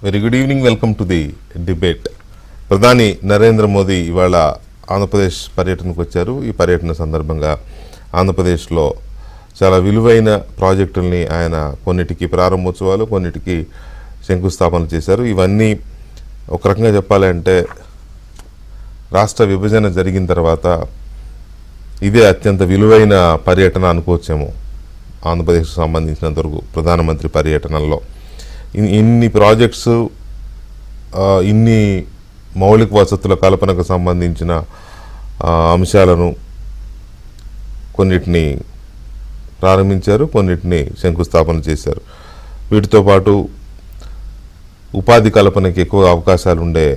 Very good evening. Welcome to the debate. ప్రధాని నరేంద్ర మోదీ ఇవాళ ఆంధ్రప్రదేశ్ పర్యటనకు వచ్చారు. ఈ పర్యటన సందర్భంగా ఆంధ్రప్రదేశ్లో చాలా విలువైన ప్రాజెక్టుల్ని ఆయన కొన్నిటికి ప్రారంభోత్సవాలు, కొన్నిటికి శంకుస్థాపన చేశారు. ఇవన్నీ ఒక రకంగా చెప్పాలంటే రాష్ట్ర విభజన జరిగిన తర్వాత ఇదే అత్యంత విలువైన పర్యటన అనుకోవచ్చేమో ఆంధ్రప్రదేశ్కు సంబంధించినంతవరకు ప్రధానమంత్రి పర్యటనలో. ఇన్ని ప్రాజెక్ట్స్, ఇన్ని మౌలిక వసతుల కల్పనకు సంబంధించిన అంశాలను కొన్నిటిని ప్రారంభించారు, కొన్నిటిని శంకుస్థాపన చేశారు. వీటితో పాటు ఉపాధి కల్పనకి ఎక్కువ అవకాశాలు ఉండే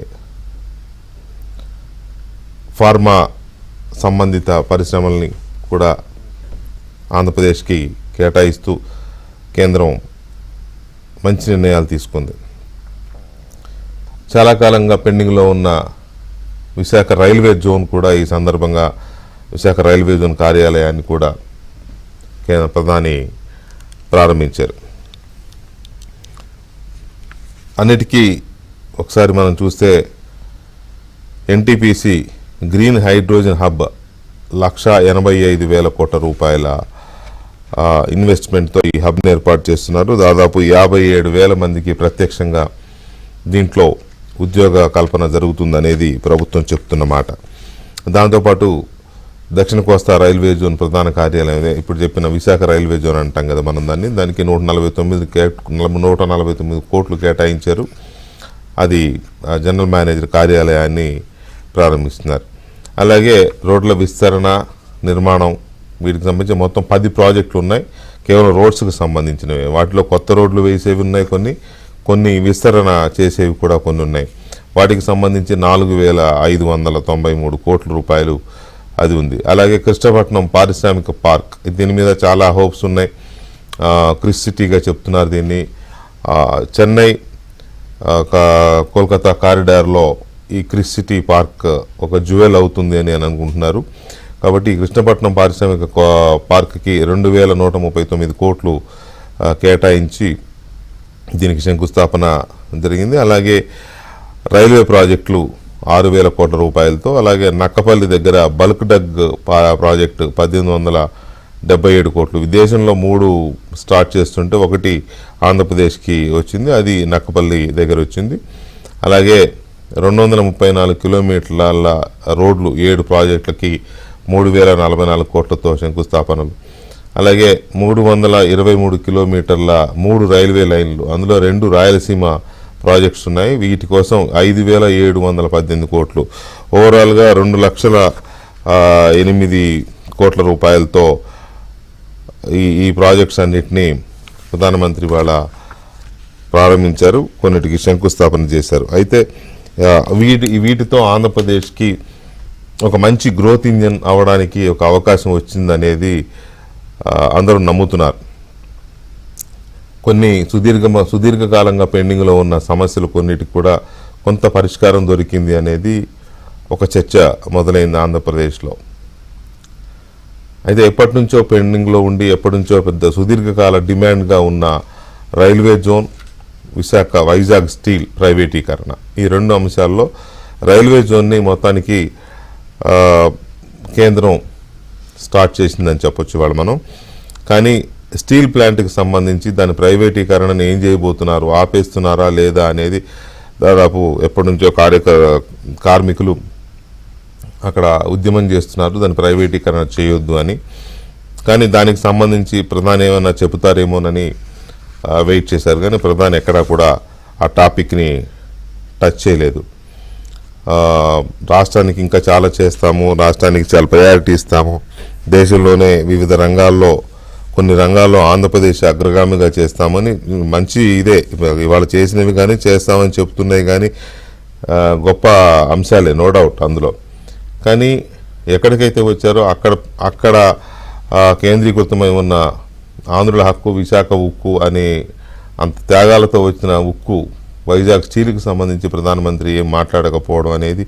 ఫార్మా సంబంధిత పరిశ్రమల్ని కూడా ఆంధ్రప్రదేశ్కి కేటాయిస్తూ కేంద్రం మంచి నిర్ణయాలు తీసుకుంది. చాలా కాలంగా పెండింగ్లో ఉన్న విశాఖ రైల్వే జోన్ కూడా ఈ సందర్భంగా విశాఖ రైల్వే జోన్ కార్యాలయాన్ని కూడా కేంద్ర ప్రధాని ప్రారంభించారు. అన్నిటికీ ఒకసారి మనం చూస్తే ఎన్టీపీసీ గ్రీన్ హైడ్రోజన్ హబ్ 1,85,000 కోట్ల రూపాయల ఇన్వెస్ట్మెంట్తో ఈ హబ్ని ఏర్పాటు చేస్తున్నారు. దాదాపు 57,000 మందికి ప్రత్యక్షంగా దీంట్లో ఉద్యోగ కల్పన జరుగుతుందనేది ప్రభుత్వం చెప్తున్న మాట. దాంతోపాటు దక్షిణ కోస్తా రైల్వే జోన్ ప్రధాన కార్యాలయం, ఇప్పుడు చెప్పిన విశాఖ రైల్వే జోన్ అంటాం కదా మనం దానికి 149 కోట్లు కేటాయించారు. అది జనరల్ మేనేజర్ కార్యాలయాన్ని ప్రారంభిస్తున్నారు. అలాగే రోడ్ల విస్తరణ, నిర్మాణం, వీటికి సంబంధించి మొత్తం 10 ప్రాజెక్టులు ఉన్నాయి. కేవలం రోడ్స్కి సంబంధించినవి. వాటిలో కొత్త రోడ్లు వేసేవి ఉన్నాయి, కొన్ని విస్తరణ చేసేవి కూడా కొన్ని ఉన్నాయి. వాటికి సంబంధించి 4,593 కోట్ల రూపాయలు అది ఉంది. అలాగే కృష్ణపట్నం పారిశ్రామిక పార్క్, దీని మీద చాలా హోప్స్ ఉన్నాయి. క్రిస్ సిటీగా చెప్తున్నారు దీన్ని. చెన్నై కోల్కతా కారిడార్లో ఈ క్రిస్ సిటీ పార్క్ ఒక జ్యువెల్ అవుతుంది అని అనుకుంటున్నారు. కాబట్టి కృష్ణపట్నం పారిశ్రామిక పార్క్కి 2,139 కోట్లు కేటాయించి దీనికి శంకుస్థాపన జరిగింది. అలాగే రైల్వే ప్రాజెక్టులు 6,000 కోట్ల రూపాయలతో, అలాగే నక్కపల్లి దగ్గర బల్క్ డగ్ ప్రాజెక్టు 1,877 కోట్లు. విదేశంలో 3 స్టార్ట్ చేస్తుంటే ఒకటి ఆంధ్రప్రదేశ్కి వచ్చింది, అది నక్కపల్లి దగ్గర వచ్చింది. అలాగే 234 కిలోమీటర్ల రోడ్లు 7 ప్రాజెక్టులకి 3,044 కోట్లతో శంకుస్థాపనలు. అలాగే 323 కిలోమీటర్ల 3 రైల్వే లైన్లు, అందులో 2 రాయలసీమ ప్రాజెక్ట్స్ ఉన్నాయి. వీటి కోసం 5,718 కోట్లు. ఓవరాల్గా 2,08,000 కోట్ల రూపాయలతో ఈ ప్రాజెక్ట్స్ అన్నిటినీ ప్రధానమంత్రి వాళ్ళ ప్రారంభించారు, కొన్నిటికి శంకుస్థాపన చేశారు. అయితే వీటితో ఆంధ్రప్రదేశ్కి ఒక మంచి గ్రోత్ ఇంజన్ అవడానికి ఒక అవకాశం వచ్చిందనేది అందరూ నమ్ముతున్నారు. కొన్ని సుదీర్ఘకాలంగా పెండింగ్లో ఉన్న సమస్యలు కొన్నిటికి కూడా కొంత పరిష్కారం దొరికింది అనేది ఒక చర్చ మొదలైంది ఆంధ్రప్రదేశ్లో. అయితే ఎప్పటి నుంచో పెండింగ్లో ఉండి ఎప్పటి నుంచో పెద్ద సుదీర్ఘకాల డిమాండ్గా ఉన్న రైల్వే జోన్, వైజాగ్ స్టీల్ ప్రైవేటీకరణ, ఈ 2 అంశాల్లో రైల్వే జోన్ని మొత్తానికి కేంద్రం స్టార్ట్ చేసిందని చెప్పొచ్చు వాళ్ళు మనం. కానీ స్టీల్ ప్లాంట్కి సంబంధించి దాని ప్రైవేటీకరణను ఏం చేయబోతున్నారు, ఆపేస్తున్నారా లేదా అనేది దాదాపు ఎప్పటి నుంచో కార్మికులు అక్కడ ఉద్యమం చేస్తున్నారు, దాని ప్రైవేటీకరణ చేయొద్దు అని. కానీ దానికి సంబంధించి ప్రధాని ఏమైనా చెబుతారేమోనని వెయిట్ చేశారు. కానీ ప్రధాని ఎక్కడా కూడా ఆ టాపిక్ని టచ్ చేయలేదు. రాష్ట్రానికి ఇంకా చాలా చేస్తాము, రాష్ట్రానికి చాలా ప్రయారిటీ ఇస్తాము, దేశంలోనే వివిధ రంగాల్లో కొన్ని రంగాల్లో ఆంధ్రప్రదేశ్ అగ్రగామిగా చేస్తామని మంచి ఇదే ఇవాళ చేసినవి కానీ చేస్తామని చెప్తున్నాయి. కానీ గొప్ప అంశాలే, నో డౌట్ అందులో. కానీ ఎక్కడికైతే వచ్చారో అక్కడ కేంద్రీకృతమై ఉన్న ఆంధ్రుల హక్కు, విశాఖ ఉక్కు అనే అంత త్యాగాలతో వచ్చిన ఉక్కు వైజాగ్ స్టీల్కి సంబంధించి ప్రధానమంత్రి ఏం మాట్లాడకపోవడం అనేది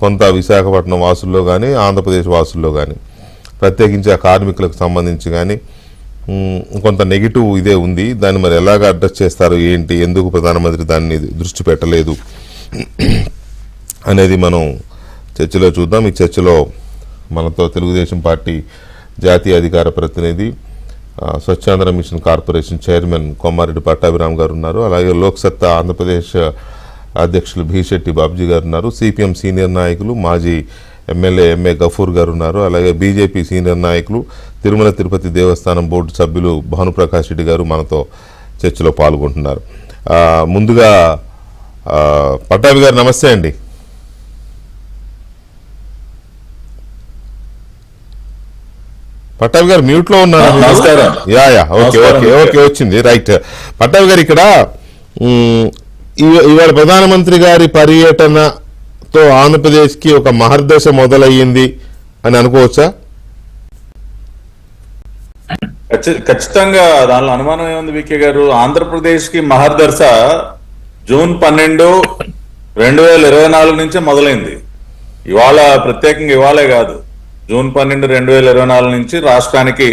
కొంత విశాఖపట్నం వాసుల్లో కానీ ఆంధ్రప్రదేశ్ వాసుల్లో కానీ, ప్రత్యేకించి ఆ కార్మికులకు సంబంధించి కానీ కొంత నెగిటివ్ ఇదే ఉంది. దాన్ని మరి ఎలాగ అడ్రస్ చేస్తారు ఏంటి, ఎందుకు ప్రధానమంత్రి దాన్ని దృష్టి పెట్టలేదు అనేది మనం చర్చలో చూద్దాం. ఈ చర్చలో మనతో తెలుగుదేశం పార్టీ జాతీయ అధికార ప్రతినిధి, Swachhandhra mission corporation chairman Kommareddy Pattabhiram గారు ఉన్నారు. అలాగే లోక్సత్తా ఆంధ్రప్రదేశ్ అధ్యక్షులు భీశెట్టి బాబ్జీ గారు ఉన్నారు. సిపిఎం సీనియర్ నాయకులు మాజీ ఎమ్మెల్యే ఎంఏ గఫూర్ గారు ఉన్నారు. అలాగే బీజేపీ సీనియర్ నాయకులు తిరుమల తిరుపతి దేవస్థానం బోర్డు సభ్యులు భానుప్రకాష్ రెడ్డి గారు మనతో చర్చలో పాల్గొంటున్నారు. ముందుగా పట్టాభి గారు నమస్తే అండి. పట్టాభి గారు మ్యూట్లో ఉన్నారు. ఓకే వచ్చింది రైట్. పట్టాభి గారు, ఇక్కడ ఇవాళ ప్రధానమంత్రి గారి పర్యటనతో ఆంధ్రప్రదేశ్కి ఒక మహర్దశ మొదలయ్యింది అని అనుకోవచ్చా? ఖచ్చితంగా దానిలో అనుమానం ఏముంది వికే గారు. ఆంధ్రప్రదేశ్ కి మహర్దశ జూన్ 12, 2024 నుంచే మొదలైంది. ఇవాళ ప్రత్యేకంగా ఇవాళే కాదు, జూన్ 12, 2024 నుంచి రాష్ట్రానికి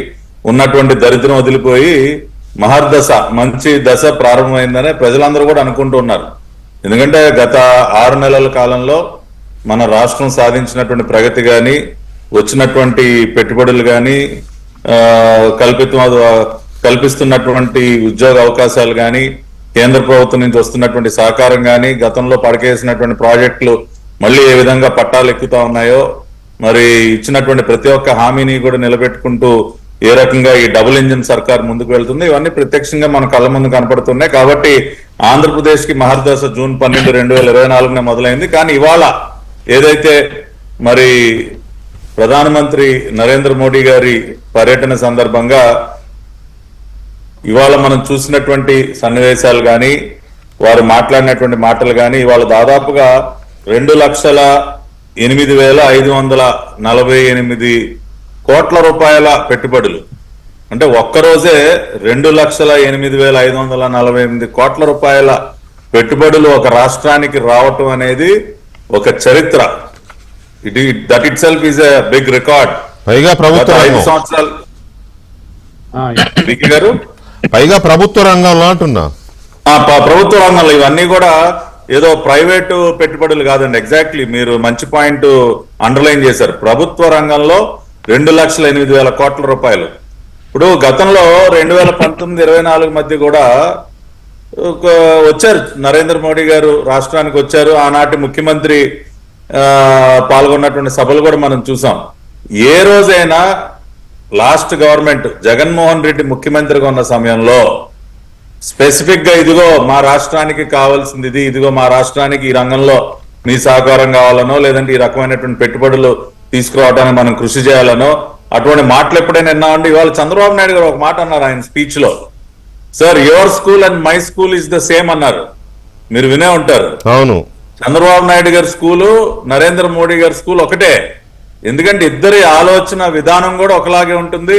ఉన్నటువంటి దరిద్రం వదిలిపోయి మహర్దశ, మంచి దశ ప్రారంభమైందనే ప్రజలందరూ కూడా అనుకుంటూ ఉన్నారు. ఎందుకంటే గత 6 నెలల కాలంలో మన రాష్ట్రం సాధించినటువంటి ప్రగతి కానీ, వచ్చినటువంటి పెట్టుబడులు కానీ, కల్పిస్తున్నటువంటి ఉద్యోగ అవకాశాలు కానీ, కేంద్ర ప్రభుత్వం నుంచి వస్తున్నటువంటి సహకారం కానీ, గతంలో పడకేసినటువంటి ప్రాజెక్టులు మళ్ళీ ఏ విధంగా పట్టాలు ఎక్కుతా ఉన్నాయో, మరి ఇచ్చినటువంటి ప్రతి ఒక్క హామీని కూడా నిలబెట్టుకుంటూ ఏ రకంగా ఈ డబుల్ ఇంజిన్ సర్కార్ ముందుకు వెళ్తుంది, ఇవన్నీ ప్రత్యక్షంగా మన కళ్ళ ముందు కనపడుతున్నాయి. కాబట్టి ఆంధ్రప్రదేశ్ కి మహర్దశ జూన్ 12, 2024 మొదలైంది. కానీ ఇవాళ ఏదైతే మరి ప్రధానమంత్రి నరేంద్ర మోడీ గారి పర్యటన సందర్భంగా ఇవాళ మనం చూసినటువంటి సన్నివేశాలు కానీ, వారు మాట్లాడినటువంటి మాటలు కానీ, ఇవాళ దాదాపుగా 2,08,548 కోట్ల రూపాయల పెట్టుబడులు, అంటే ఒక్కరోజే 2,08,548 కోట్ల రూపాయల పెట్టుబడులు ఒక రాష్ట్రానికి రావటం అనేది ఒక చరిత్ర. That itself is a big record. పైగా ప్రభుత్వ 5 సంవత్సరాలు గారు పైగా ప్రభుత్వ రంగంలో అంటున్నా, ప్రభుత్వ రంగంలో ఇవన్నీ కూడా ఏదో ప్రైవేటు పెట్టుబడులు కాదండి. ఎగ్జాక్ట్లీ మీరు మంచి పాయింట్ అండర్లైన్ చేశారు. ప్రభుత్వ రంగంలో 2,08,000 కోట్ల రూపాయలు. ఇప్పుడు గతంలో 2019-24 మధ్య కూడా వచ్చారు నరేంద్ర మోడీ గారు, రాష్ట్రానికి వచ్చారు. ఆనాటి ముఖ్యమంత్రి పాల్గొన్నటువంటి సభలు కూడా మనం చూసాం. ఏ రోజైనా లాస్ట్ గవర్నమెంట్ జగన్మోహన్ రెడ్డి ముఖ్యమంత్రిగా ఉన్న సమయంలో స్పెసిఫిక్ గా ఇదిగో మా రాష్ట్రానికి కావాల్సింది ఇది, ఇదిగో మా రాష్ట్రానికి ఈ రంగంలో మీ సహకారం కావాలనో, లేదంటే ఈ రకమైనటువంటి పెట్టుబడులు తీసుకురావడానికి మనం కృషి చేయాలనో అటువంటి మాటలు ఎప్పుడైనా విన్నామండి? ఇవాళ చంద్రబాబు నాయుడు గారు ఒక మాట అన్నారు ఆయన స్పీచ్ లో, sir your school and my school is the same అన్నారు. మీరు వినే ఉంటారు. అవును, చంద్రబాబు నాయుడు గారి స్కూలు, నరేంద్ర మోడీ గారి స్కూల్ ఒకటే. ఎందుకంటే ఇద్దరి ఆలోచన విధానం కూడా ఒకలాగే ఉంటుంది.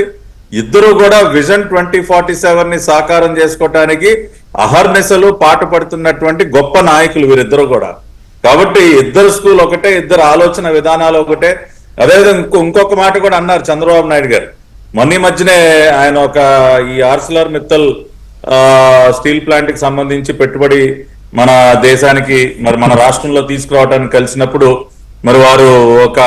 ఇద్దరు కూడా విజన్ 2047 ని సాకారం చేసుకోవటానికి అహర్నిశలు పాటు పడుతున్నటువంటి గొప్ప నాయకులు వీరిద్దరు కూడా. కాబట్టి ఇద్దరు స్కూల్ ఒకటే, ఇద్దరు ఆలోచన విధానాలు ఒకటే. అదేవిధంగా ఇంకొక మాట కూడా అన్నారు చంద్రబాబు నాయుడు గారు. మొన్న మధ్యనే ఆయన ఒక ఈ ఆర్సిలర్ మిత్తల్ స్టీల్ ప్లాంట్ కి సంబంధించి పెట్టుబడి మన దేశానికి మరి మన రాష్ట్రంలో తీసుకురావడానికి కలిసినప్పుడు మరి వారు ఒక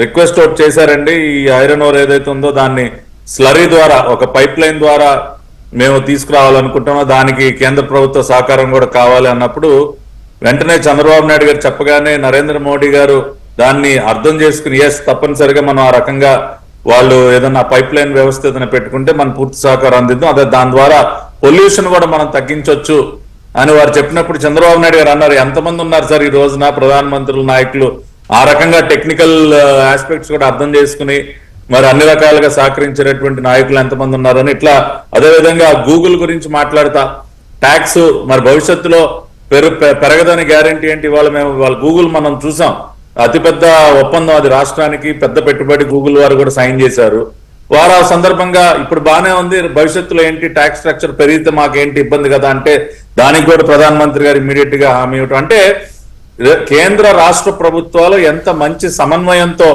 రిక్వెస్ట్ ఒకటి చేశారండి. ఈ ఐరన్ ఓర్ ఏదైతే ఉందో దాన్ని స్లరీ ద్వారా, ఒక పైప్ లైన్ ద్వారా మేము తీసుకురావాలనుకుంటున్నాం, దానికి కేంద్ర ప్రభుత్వ సహకారం కూడా కావాలి అన్నప్పుడు వెంటనే చంద్రబాబు నాయుడు గారు చెప్పగానే నరేంద్ర మోడీ గారు దాన్ని అర్థం చేసుకుని, ఎస్ తప్పనిసరిగా మనం ఆ రకంగా వాళ్ళు ఏదన్నా పైప్ లైన్ వ్యవస్థ ఏదైనా పెట్టుకుంటే మనం పూర్తి సహకారం అందిద్దాం, అదే దాని ద్వారా పొల్యూషన్ కూడా మనం తగ్గించవచ్చు అని వారు చెప్పినప్పుడు చంద్రబాబు నాయుడు గారు అన్నారు, ఎంతమంది ఉన్నారు సార్ ఈ రోజున ప్రధానమంత్రులు, నాయకులు ఆ రకంగా టెక్నికల్ ఆస్పెక్ట్స్ కూడా అర్థం చేసుకుని మరి అన్ని రకాలుగా సహకరించేటటువంటి నాయకులు ఎంతమంది ఉన్నారని. ఇట్లా అదేవిధంగా గూగుల్ గురించి మాట్లాడతా, ట్యాక్స్ మరి భవిష్యత్తులో పెరగదని గ్యారంటీ ఏంటి? వాళ్ళ గూగుల్ మనం చూసాం, అతిపెద్ద ఒప్పందం అది, రాష్ట్రానికి పెద్ద పెట్టుబడి గూగుల్ వారు కూడా సైన్ చేశారు. వారు ఆ సందర్భంగా ఇప్పుడు బానే ఉంది, భవిష్యత్తులో ఏంటి ట్యాక్స్ స్ట్రక్చర్ పెరిగితే మాకేంటి ఇబ్బంది కదా అంటే దానికి కూడా ప్రధానమంత్రి గారు ఇమీడియట్ గా హామీ ఇవ్వటం. అంటే కేంద్ర రాష్ట్ర ప్రభుత్వాలు ఎంత మంచి సమన్వయంతో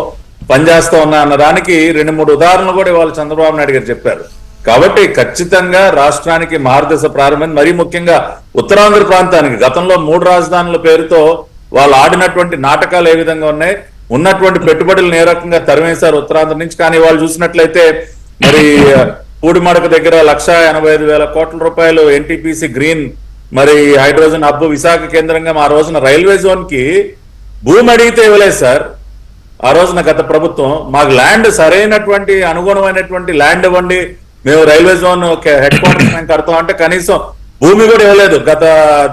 పనిచేస్తా ఉన్నా అన్న దానికి 2-3 ఉదాహరణలు కూడా ఇవాళ చంద్రబాబు నాయుడు గారు చెప్పారు. కాబట్టి ఖచ్చితంగా రాష్ట్రానికి మార్గదర్శ ప్రారంభం, మరీ ముఖ్యంగా ఉత్తరాంధ్ర ప్రాంతానికి గతంలో 3 రాజధానుల పేరుతో వాళ్ళు ఆడినటువంటి నాటకాలు ఏ విధంగా ఉన్నాయి, ఉన్నటువంటి పెట్టుబడులను ఏ రకంగా తరిమేశారు ఉత్తరాంధ్ర నుంచి. కానీ వాళ్ళు చూసినట్లయితే మరి పూడిమడక దగ్గర 1,85,000 కోట్ల రూపాయలు ఎన్టీపీసీ గ్రీన్ మరి హైడ్రోజన్ హబ్ విశాఖ కేంద్రంగా ఆ రోజున రైల్వే జోన్ కి భూమి అడిగితే ఇవ్వలేదు సార్. ఆ రోజున గత ప్రభుత్వం మాకు ల్యాండ్ సరైనటువంటి అనుగుణమైనటువంటి ల్యాండ్ ఇవ్వండి, మేము రైల్వే జోన్ హెడ్ క్వార్టర్స్ మేము కడతాం అంటే కనీసం భూమి కూడా ఇవ్వలేదు గత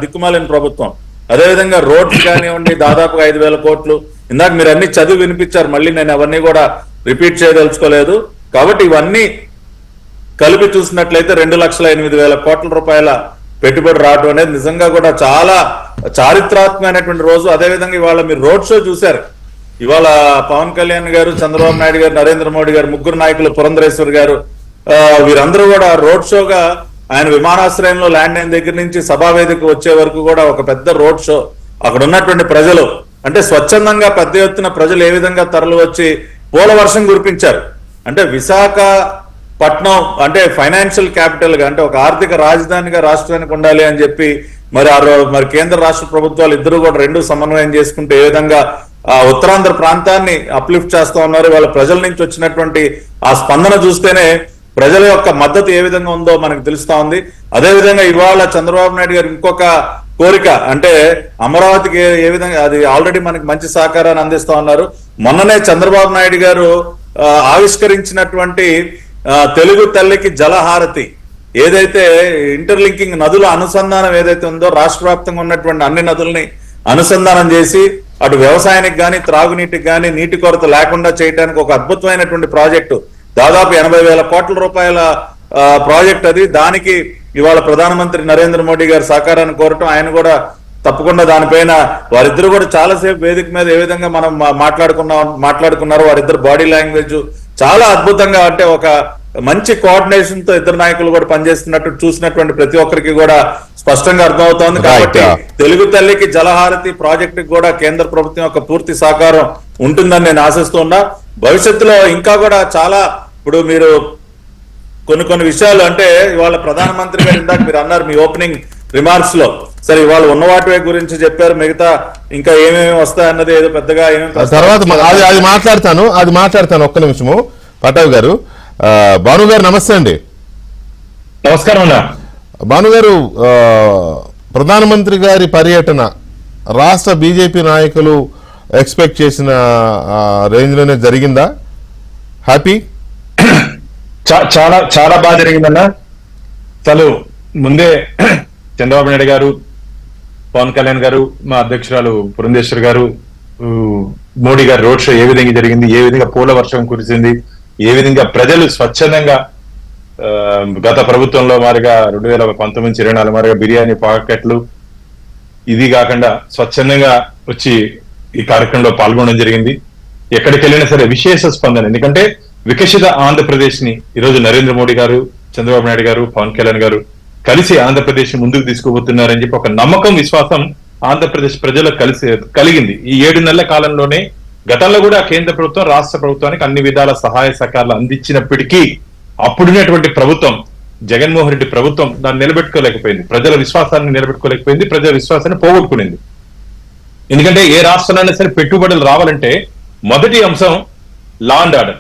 దిక్కుమాలిన ప్రభుత్వం. అదేవిధంగా రోడ్స్ కానివ్వండి దాదాపుగా 5,000 కోట్లు. ఇందాక మీరు అన్ని చదివి వినిపించారు, మళ్ళీ నేను అవన్నీ కూడా రిపీట్ చేయదలుచుకోలేదు. కాబట్టి ఇవన్నీ కలిపి చూసినట్లయితే 2,08,000 కోట్ల రూపాయల పెట్టుబడి రావడం అనేది నిజంగా కూడా చాలా చారిత్రాత్మకమైనటువంటి రోజు. అదేవిధంగా ఇవాళ మీరు రోడ్ షో చూశారు. ఇవాళ పవన్ కళ్యాణ్ గారు, చంద్రబాబు నాయుడు గారు, నరేంద్ర మోడీ గారు, ముగ్గురు నాయకులు, పురంధరేశ్వర్ గారు, వీరందరూ కూడా రోడ్ షోగా ఆయన విమానాశ్రయంలో ల్యాండ్ అయిన దగ్గర నుంచి సభావేదిక వచ్చే వరకు కూడా ఒక పెద్ద రోడ్ షో. అక్కడ ఉన్నటువంటి ప్రజలు అంటే స్వచ్ఛందంగా పెద్ద ఎత్తున ప్రజలు ఏ విధంగా తరలి వచ్చి పూల వర్షం కురిపించారు. అంటే విశాఖపట్నం అంటే ఫైనాన్షియల్ క్యాపిటల్ గా, అంటే ఒక ఆర్థిక రాజధానిగా రాష్ట్రానికి ఉండాలి అని చెప్పి మరి కేంద్ర రాష్ట్ర ప్రభుత్వాలు ఇద్దరు కూడా రెండు సమన్వయం చేసుకుంటే ఏ విధంగా ఆ ఉత్తరాంధ్ర ప్రాంతాన్ని అప్లిఫ్ట్ చేస్తా ఉన్నారు. వాళ్ళ ప్రజల నుంచి వచ్చినటువంటి ఆ స్పందన చూస్తేనే ప్రజల యొక్క మద్దతు ఏ విధంగా ఉందో మనకు తెలుస్తా ఉంది. అదేవిధంగా ఇవాళ చంద్రబాబు నాయుడు గారు ఇంకొక కోరిక అంటే అమరావతికి ఏ విధంగా అది ఆల్రెడీ మనకి మంచి సహకారాన్ని అందిస్తా ఉన్నారు. మొన్ననే చంద్రబాబు నాయుడు గారు ఆవిష్కరించినటువంటి తెలుగు తల్లికి జలహారతి ఏదైతే ఇంటర్లింకింగ్ నదుల అనుసంధానం ఏదైతే ఉందో రాష్ట్ర వ్యాప్తంగా ఉన్నటువంటి అన్ని నదుల్ని అనుసంధానం చేసి అటు వ్యవసాయానికి కానీ త్రాగునీటికి కానీ నీటి కొరత లేకుండా చేయడానికి ఒక అద్భుతమైనటువంటి ప్రాజెక్టు, దాదాపు 80,000 కోట్ల రూపాయల ప్రాజెక్ట్ అది. దానికి ఇవాళ ప్రధానమంత్రి నరేంద్ర మోడీ గారు సహకారాన్ని కోరటం, ఆయన కూడా తప్పకుండా దానిపైన వారిద్దరు కూడా చాలాసేపు వేదిక మీద ఏ విధంగా మనం మాట్లాడుకున్నారు. వారిద్దరు బాడీ లాంగ్వేజ్ చాలా అద్భుతంగా, అంటే ఒక మంచి కోఆర్డినేషన్ తో ఇద్దరు నాయకులు కూడా పనిచేస్తున్నట్టు చూసినటువంటి ప్రతి ఒక్కరికి కూడా స్పష్టంగా అర్థమవుతోంది. కాబట్టి తెలుగు తల్లికి జలహారతి ప్రాజెక్టు కూడా కేంద్ర ప్రభుత్వం యొక్క పూర్తి సహకారం ఉంటుందని నేను ఆశిస్తున్నా. భవిష్యత్తులో ఇంకా కూడా చాలా, ఇప్పుడు మీరు కొన్ని విషయాలు అంటే ఇవాళ ప్రధానమంత్రి గారు ఇందాక మీరు అన్నారు మీ ఓపెనింగ్ రిమార్క్స్ లో, సరే ఇవాళ ఉన్న వాటి గురించి చెప్పారు, మిగతా ఇంకా ఏమేమి వస్తాయన్నది ఏదో పెద్దగా తర్వాత అది మాట్లాడతాను. ఒక్క నిమిషము పటావ్ గారు. భాను గారు నమస్తే అండి. నమస్కారం అన్న. భాను గారు, ప్రధానమంత్రి గారి పర్యటన రాష్ట్ర బీజేపీ నాయకులు ఎక్స్పెక్ట్ చేసిన రేంజ్ లోనే జరిగిందా? హ్యాపీ? చాలా చాలా బాగా జరిగిందన్న. అసలు ముందే చంద్రబాబు నాయుడు గారు, పవన్ కళ్యాణ్ గారు, మా అధ్యక్షురాలు పురంధేశ్వర్ గారు, మోడీ గారు రోడ్ షో ఏ విధంగా జరిగింది, ఏ విధంగా పూల వర్షం కురిసింది, ఏ విధంగా ప్రజలు స్వచ్ఛందంగా గత ప్రభుత్వంలో మారిగా 2019-24 మారిగా బిర్యానీ పాకెట్లు ఇది కాకుండా స్వచ్ఛందంగా వచ్చి ఈ కార్యక్రమంలో పాల్గొనడం జరిగింది. ఎక్కడికి వెళ్ళినా సరే విశేష స్పందన. ఎందుకంటే వికసిత ఆంధ్రప్రదేశ్ ని ఈరోజు నరేంద్ర మోడీ గారు, చంద్రబాబు నాయుడు గారు, పవన్ కళ్యాణ్ గారు కలిసి ఆంధ్రప్రదేశ్ ముందుకు తీసుకుపోతున్నారని చెప్పి ఒక నమ్మకం, విశ్వాసం ఆంధ్రప్రదేశ్ ప్రజలకు కలిగింది. ఈ 7 నెలల కాలంలోనే గతంలో కూడా కేంద్ర ప్రభుత్వం రాష్ట్ర ప్రభుత్వానికి అన్ని విధాల సహాయ సహకారాలు అందించినప్పటికీ అప్పుడున్నటువంటి ప్రభుత్వం, జగన్మోహన్ రెడ్డి ప్రభుత్వం దాన్ని నిలబెట్టుకోలేకపోయింది, ప్రజల విశ్వాసాన్ని నిలబెట్టుకోలేకపోయింది, ప్రజల విశ్వాసాన్ని పోగొట్టుకునింది. ఎందుకంటే ఏ రాష్ట్రంలో సరే పెట్టుబడులు రావాలంటే మొదటి అంశం లా అండ్ ఆర్డర్.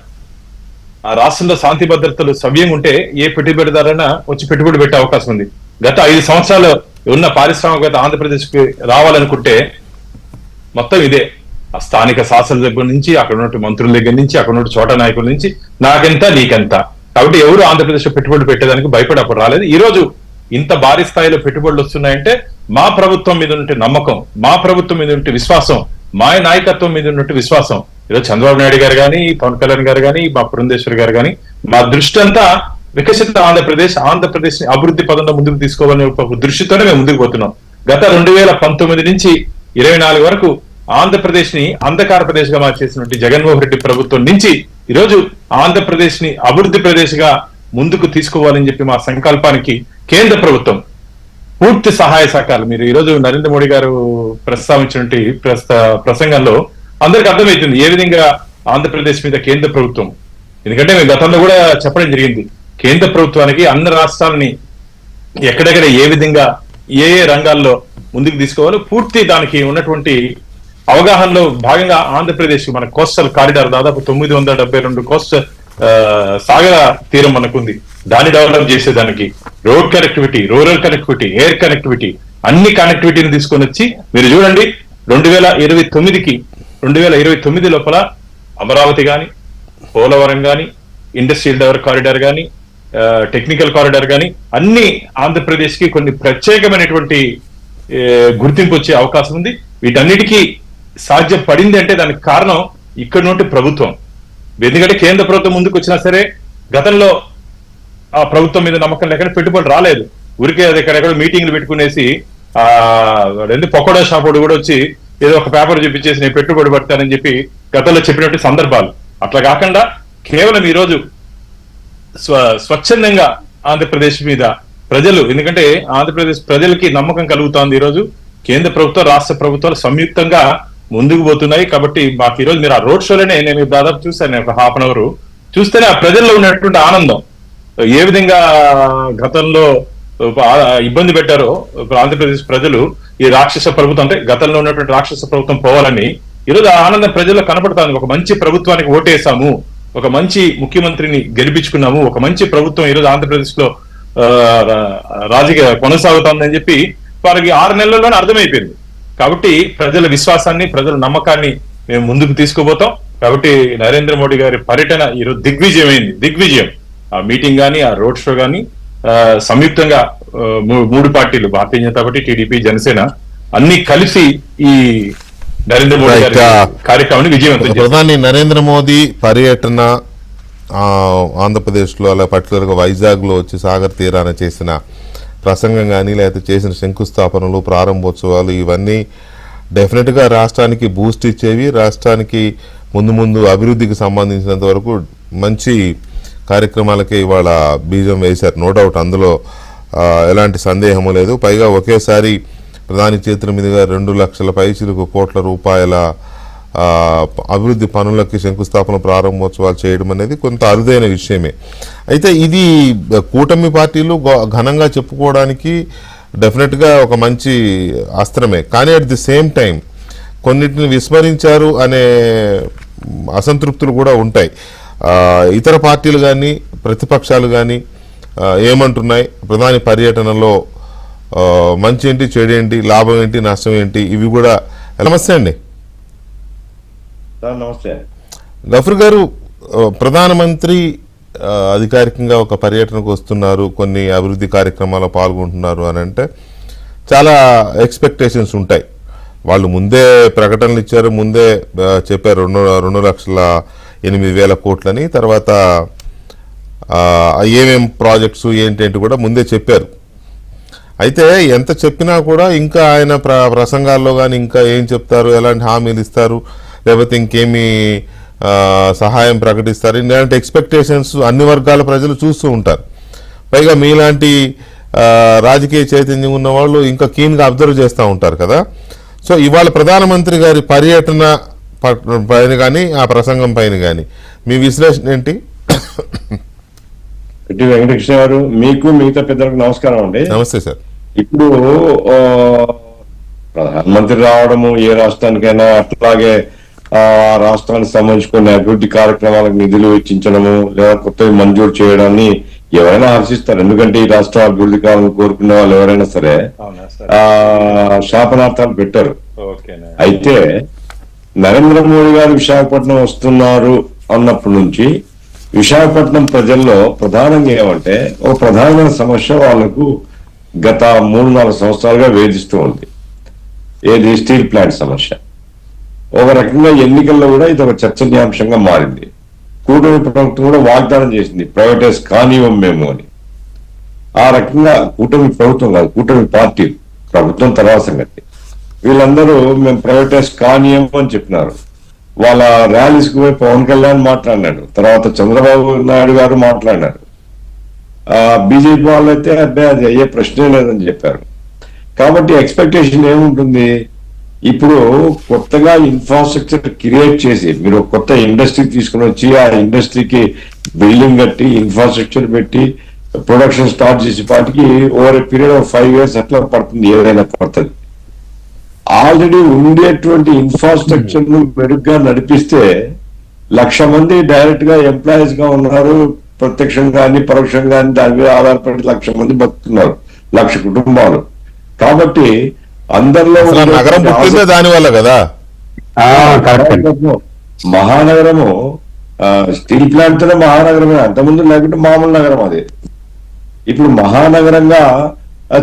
ఆ రాష్ట్రంలో శాంతి భద్రతలు సవ్యంగా ఉంటే ఏ పెట్టుబడిదారైనా వచ్చి పెట్టుబడి పెట్టే అవకాశం ఉంది. గత 5 సంవత్సరాలు ఉన్న పారిశ్రామికవేత్త ఆంధ్రప్రదేశ్ కి రావాలనుకుంటే మొత్తం ఇదే, ఆ స్థానిక శాసన దగ్గర నుంచి, అక్కడ ఉన్న మంత్రుల దగ్గర నుంచి, అక్కడ ఉన్న చోట నాయకుల నుంచి నాకెంత నీకెంత. కాబట్టి ఎవరు ఆంధ్రప్రదేశ్ లో పెట్టుబడులు పెట్టేదానికి భయపడి అప్పుడు రాలేదు. ఈ రోజు ఇంత భారీ స్థాయిలో పెట్టుబడులు వస్తున్నాయంటే మా ప్రభుత్వం మీద ఉంటే నమ్మకం, మా ప్రభుత్వం మీద ఉంటే విశ్వాసం, మా నాయకత్వం మీద ఉన్నట్టు విశ్వాసం. ఈరోజు చంద్రబాబు నాయుడు గారు కానీ, పవన్ కళ్యాణ్ గారు కానీ, మా పురంధేశ్వరి గారు కానీ మా దృష్టి అంతా వికసిత ఆంధ్రప్రదేశ్ ని అభివృద్ధి పదంలో ముందుకు తీసుకోవాలనే ఒక దృష్టితోనే మేము ముందుకు పోతున్నాం. గత 2019 నుంచి 24 వరకు ఆంధ్రప్రదేశ్ ని అంధకార ప్రదేశ్ గా మార్చేసినటువంటి జగన్మోహన్ రెడ్డి ప్రభుత్వం నుంచి ఈరోజు ఆంధ్రప్రదేశ్ ని అభివృద్ధి ప్రదేశ్ గా ముందుకు తీసుకోవాలని చెప్పి మా సంకల్పానికి కేంద్ర ప్రభుత్వం పూర్తి సహాయ సహకారాలు. మీరు ఈరోజు నరేంద్ర మోడీ గారు ప్రస్తావించినటువంటి ప్రసంగంలో అందరికి అర్థమవుతుంది ఏ విధంగా ఆంధ్రప్రదేశ్ మీద కేంద్ర ప్రభుత్వం, ఎందుకంటే మేము గతంలో కూడా చెప్పడం జరిగింది, కేంద్ర ప్రభుత్వానికి అన్ని రాష్ట్రాలని ఎక్కడెక్కడ ఏ విధంగా ఏ రంగాల్లో ముందుకు తీసుకోవాలో పూర్తి దానికి ఉన్నటువంటి అవగాహనలో భాగంగా ఆంధ్రప్రదేశ్ మన కోస్టల్ కారిడార్ దాదాపు 972 కోస్టల్ సాగర తీరం మనకుంది. దాన్ని డెవలప్ చేసేదానికి road connectivity, rural connectivity, air connectivity, అన్ని కనెక్టివిటీని తీసుకొని వచ్చి మీరు చూడండి 2029 లోపల అమరావతి గాని, పోలవరం గాని, ఇండస్ట్రియల్ డెవలప్ కారిడార్ గాని, టెక్నికల్ కారిడార్ గాని అన్ని ఆంధ్రప్రదేశ్ కి కొన్ని ప్రత్యేకమైనటువంటి గుర్తింపు వచ్చే అవకాశం ఉంది. వీటన్నిటికీ సాధ్యపడింది అంటే దానికి కారణం ఇక్కడ నుండి ప్రభుత్వం. ఎందుకంటే కేంద్ర ప్రభుత్వం ముందుకు వచ్చినా సరే గతంలో ఆ ప్రభుత్వం మీద నమ్మకం లేకుండా పెట్టుబడులు రాలేదు. ఊరికే అది ఎక్కడెక్కడ మీటింగ్లు పెట్టుకునేసి పకోడా షాప్ కూడా వచ్చి ఏదో ఒక పేపర్ చూపించేసి నేను పెట్టుబడి పడతానని చెప్పి గతంలో చెప్పినట్టు సందర్భాలు. అట్లా కాకుండా కేవలం ఈరోజు స్వచ్ఛందంగా ఆంధ్రప్రదేశ్ మీద ప్రజలు, ఎందుకంటే ఆంధ్రప్రదేశ్ ప్రజలకి నమ్మకం కలుగుతోంది. ఈరోజు కేంద్ర ప్రభుత్వం, రాష్ట్ర ప్రభుత్వాలు సంయుక్తంగా ముందుకు పోతున్నాయి. కాబట్టి మాకు ఈరోజు మీరు ఆ రోడ్ షోలోనే నేను దాదాపు చూశాను, ఒక హాఫ్ అన్ అవర్ చూస్తేనే ఆ ప్రజల్లో ఉన్నటువంటి ఆనందం, ఏ విధంగా గతంలో ఇబ్బంది పెట్టారో ఆంధ్రప్రదేశ్ ప్రజలు ఈ రాక్షస ప్రభుత్వం, అంటే గతంలో ఉన్నటువంటి రాక్షస ప్రభుత్వం పోవాలని ఈరోజు ఆ ఆనందం ప్రజల్లో కనపడుతుంది. ఒక మంచి ప్రభుత్వానికి ఓటేసాము, ఒక మంచి ముఖ్యమంత్రిని గెలిపించుకున్నాము, ఒక మంచి ప్రభుత్వం ఈరోజు ఆంధ్రప్రదేశ్ లో రాజకీయ కొనసాగుతోందని చెప్పి వారికి 6 నెలల్లోనే అర్థమైపోయింది. కాబట్టి ప్రజల విశ్వాసాన్ని, ప్రజల నమ్మకాన్ని మేము ముందుకు తీసుకుపోతాం. కాబట్టి నరేంద్ర మోడీ గారి పర్యటన ఈరోజు దిగ్విజయం. ఆ మీటింగ్ గానీ, ఆ రోడ్ షో గానీ సంయుక్తంగా 3 పార్టీలు, భారతీయ జనతా పార్టీ, టీడీపీ, జనసేన అన్ని కలిసి ఈ నరేంద్ర మోడీ గారి కార్యక్రమాన్ని విజయవంతం చేశారు. ప్రధాని నరేంద్ర మోదీ పర్యటన ఆంధ్రప్రదేశ్లో, అలా పర్టికులర్గా వైజాగ్లో వచ్చి సాగర్ తీరాన చేసిన ప్రసంగం కానీ, లేకపోతే చేసిన శంకుస్థాపనలు, ప్రారంభోత్సవాలు, ఇవన్నీ డెఫినెట్గా రాష్ట్రానికి బూస్ట్ ఇచ్చేవి. రాష్ట్రానికి ముందు అభివృద్ధికి సంబంధించినంత వరకు మంచి కార్యక్రమాలకే ఇవాళ బీజం వేశారు, నో డౌట్, అందులో ఎలాంటి సందేహము లేదు. పైగా ఒకేసారి ప్రధాని చేతుల మీదుగా 2 లక్షల పైచిలకు కోట్ల రూపాయల అభివృద్ధి పనులకి శంకుస్థాపన, ప్రారంభోత్సవాలు చేయడం అనేది కొంత అరుదైన విషయమే. అయితే ఇది కూటమి పార్టీలు ఘనంగా చెప్పుకోవడానికి డెఫినెట్గా ఒక మంచి అస్త్రమే. కానీ అట్ ది సేమ్ టైం కొన్నిటిని విస్మరించారు అనే అసంతృప్తులు కూడా ఉంటాయి. ఇతర పార్టీలు కానీ, ప్రతిపక్షాలు కానీ ఏమంటున్నాయి, ప్రధాని పర్యటనలో మంచి ఏంటి, చెడు ఏంటి, లాభం ఏంటి, నష్టం ఏంటి, ఇవి కూడా. నమస్తే అండి. నమస్తే గఫర్ గారు. ప్రధానమంత్రి అధికారికంగా ఒక పర్యటనకు వస్తున్నారు, కొన్ని అభివృద్ధి కార్యక్రమాల్లో పాల్గొంటున్నారు అని అంటే చాలా ఎక్స్పెక్టేషన్స్ ఉంటాయి. వాళ్ళు ముందే ప్రకటనలు ఇచ్చారు, ముందే చెప్పారు 2,08,000 కోట్లని. తర్వాత ఏమేం ప్రాజెక్ట్స్ ఏంటి కూడా ముందే చెప్పారు. అయితే ఎంత చెప్పినా కూడా ఇంకా ఆయన ప్రసంగాల్లో కానీ ఇంకా ఏం చెప్తారు, ఎలాంటి హామీలు ఇస్తారు, లేకపోతే ఇంకేమి సహాయం ప్రకటిస్తారు, ఇలాంటి ఎక్స్పెక్టేషన్స్ అన్ని వర్గాల ప్రజలు చూస్తూ ఉంటారు. పైగా మీలాంటి రాజకీయ చైతన్యం ఉన్న వాళ్ళు ఇంకా కీన్గా అబ్జర్వ్ చేస్తూ ఉంటారు కదా. సో ఇవాళ ప్రధానమంత్రి గారి పర్యటన పైన కానీ, ఆ ప్రసంగం పైన కానీ మీ విశ్లేషణ ఏంటి? వెంకటకృష్ణ గారు, మీకు మిగతా పెద్దలకు నమస్కారం అండి. నమస్తే సార్. ఇప్పుడు ప్రధానమంత్రి రావడము ఏ రాష్ట్రానికైనా, అట్లాగే ఆ రాష్ట్రానికి సంబంధించుకున్న అభివృద్ధి కార్యక్రమాలకు నిధులు వెచ్చించడము లేదా కొత్తవి మంజూరు చేయడాన్ని ఎవరైనా హర్షిస్తారు. ఎందుకంటే ఈ రాష్ట్రం అభివృద్ధి కావాలని కోరుకునే వాళ్ళు ఎవరైనా సరే శాపనార్థాలు పెట్టారు. అయితే నరేంద్ర మోడీ గారు విశాఖపట్నం వస్తున్నారు అన్నప్పటి నుంచి విశాఖపట్నం ప్రజల్లో ప్రధానంగా ఏమంటే ఒక ప్రధానమైన సమస్య వాళ్లకు గత 3-4 సంవత్సరాలుగా వేధిస్తూ ఉంది. ఏది? స్టీల్ ప్లాంట్ సమస్య. ఒక రకంగా ఎన్నికల్లో కూడా ఇది ఒక చర్చనీయాంశంగా మారింది. కూటమి ప్రభుత్వం కూడా వాగ్దానం చేసింది ప్రైవేటైజ్ కానివ్వం మేము అని. ఆ రకంగా కూటమి ప్రభుత్వం కాదు, కూటమి పార్టీలు, ప్రభుత్వం తర్వాత సంగతి, వీళ్ళందరూ మేము ప్రైవేటైజ్ కానివ్వం అని చెప్పినారు. వాళ్ళ ర్యాలీస్కి పోయి పవన్ కళ్యాణ్ మాట్లాడినాడు, తర్వాత చంద్రబాబు నాయుడు గారు మాట్లాడినారు. బీజేపీ వాళ్ళు అయితే అబ్బాయి అది అయ్యే ప్రశ్నే లేదని చెప్పారు. కాబట్టి ఎక్స్పెక్టేషన్ ఏముంటుంది? ఇప్పుడు కొత్తగా ఇన్ఫ్రాస్ట్రక్చర్ క్రియేట్ చేసి మీరు కొత్త ఇండస్ట్రీ తీసుకుని వచ్చి ఆ ఇండస్ట్రీకి బిల్డింగ్ కట్టి ఇన్ఫ్రాస్ట్రక్చర్ పెట్టి ప్రొడక్షన్ స్టార్ట్ చేసే పాటికి over a period of 5 years అట్లా పడుతుంది, ఏదైనా పడుతుంది. ఆల్రెడీ ఉండేటువంటి ఇన్ఫ్రాస్ట్రక్చర్ ను మెరుగ్గా నడిపిస్తే 1,00,000 మంది డైరెక్ట్ గా ఎంప్లాయీస్ గా ఉన్నారు, ప్రత్యక్షంగా కానీ పరోక్షంగా కానీ దాని మీద ఆధారపడి 1,00,000 మంది బతుకుతున్నారు, 1,00,000 కుటుంబాలు. కాబట్టి అందరిలో నగరం పుట్టిందే దాని వల్ల కదా. మహానగరము స్టీల్ ప్లాంట్ తోనే మహానగరమే, అంతకుముందు లేకుంటే మామూలు నగరం అది. ఇప్పుడు మహానగరంగా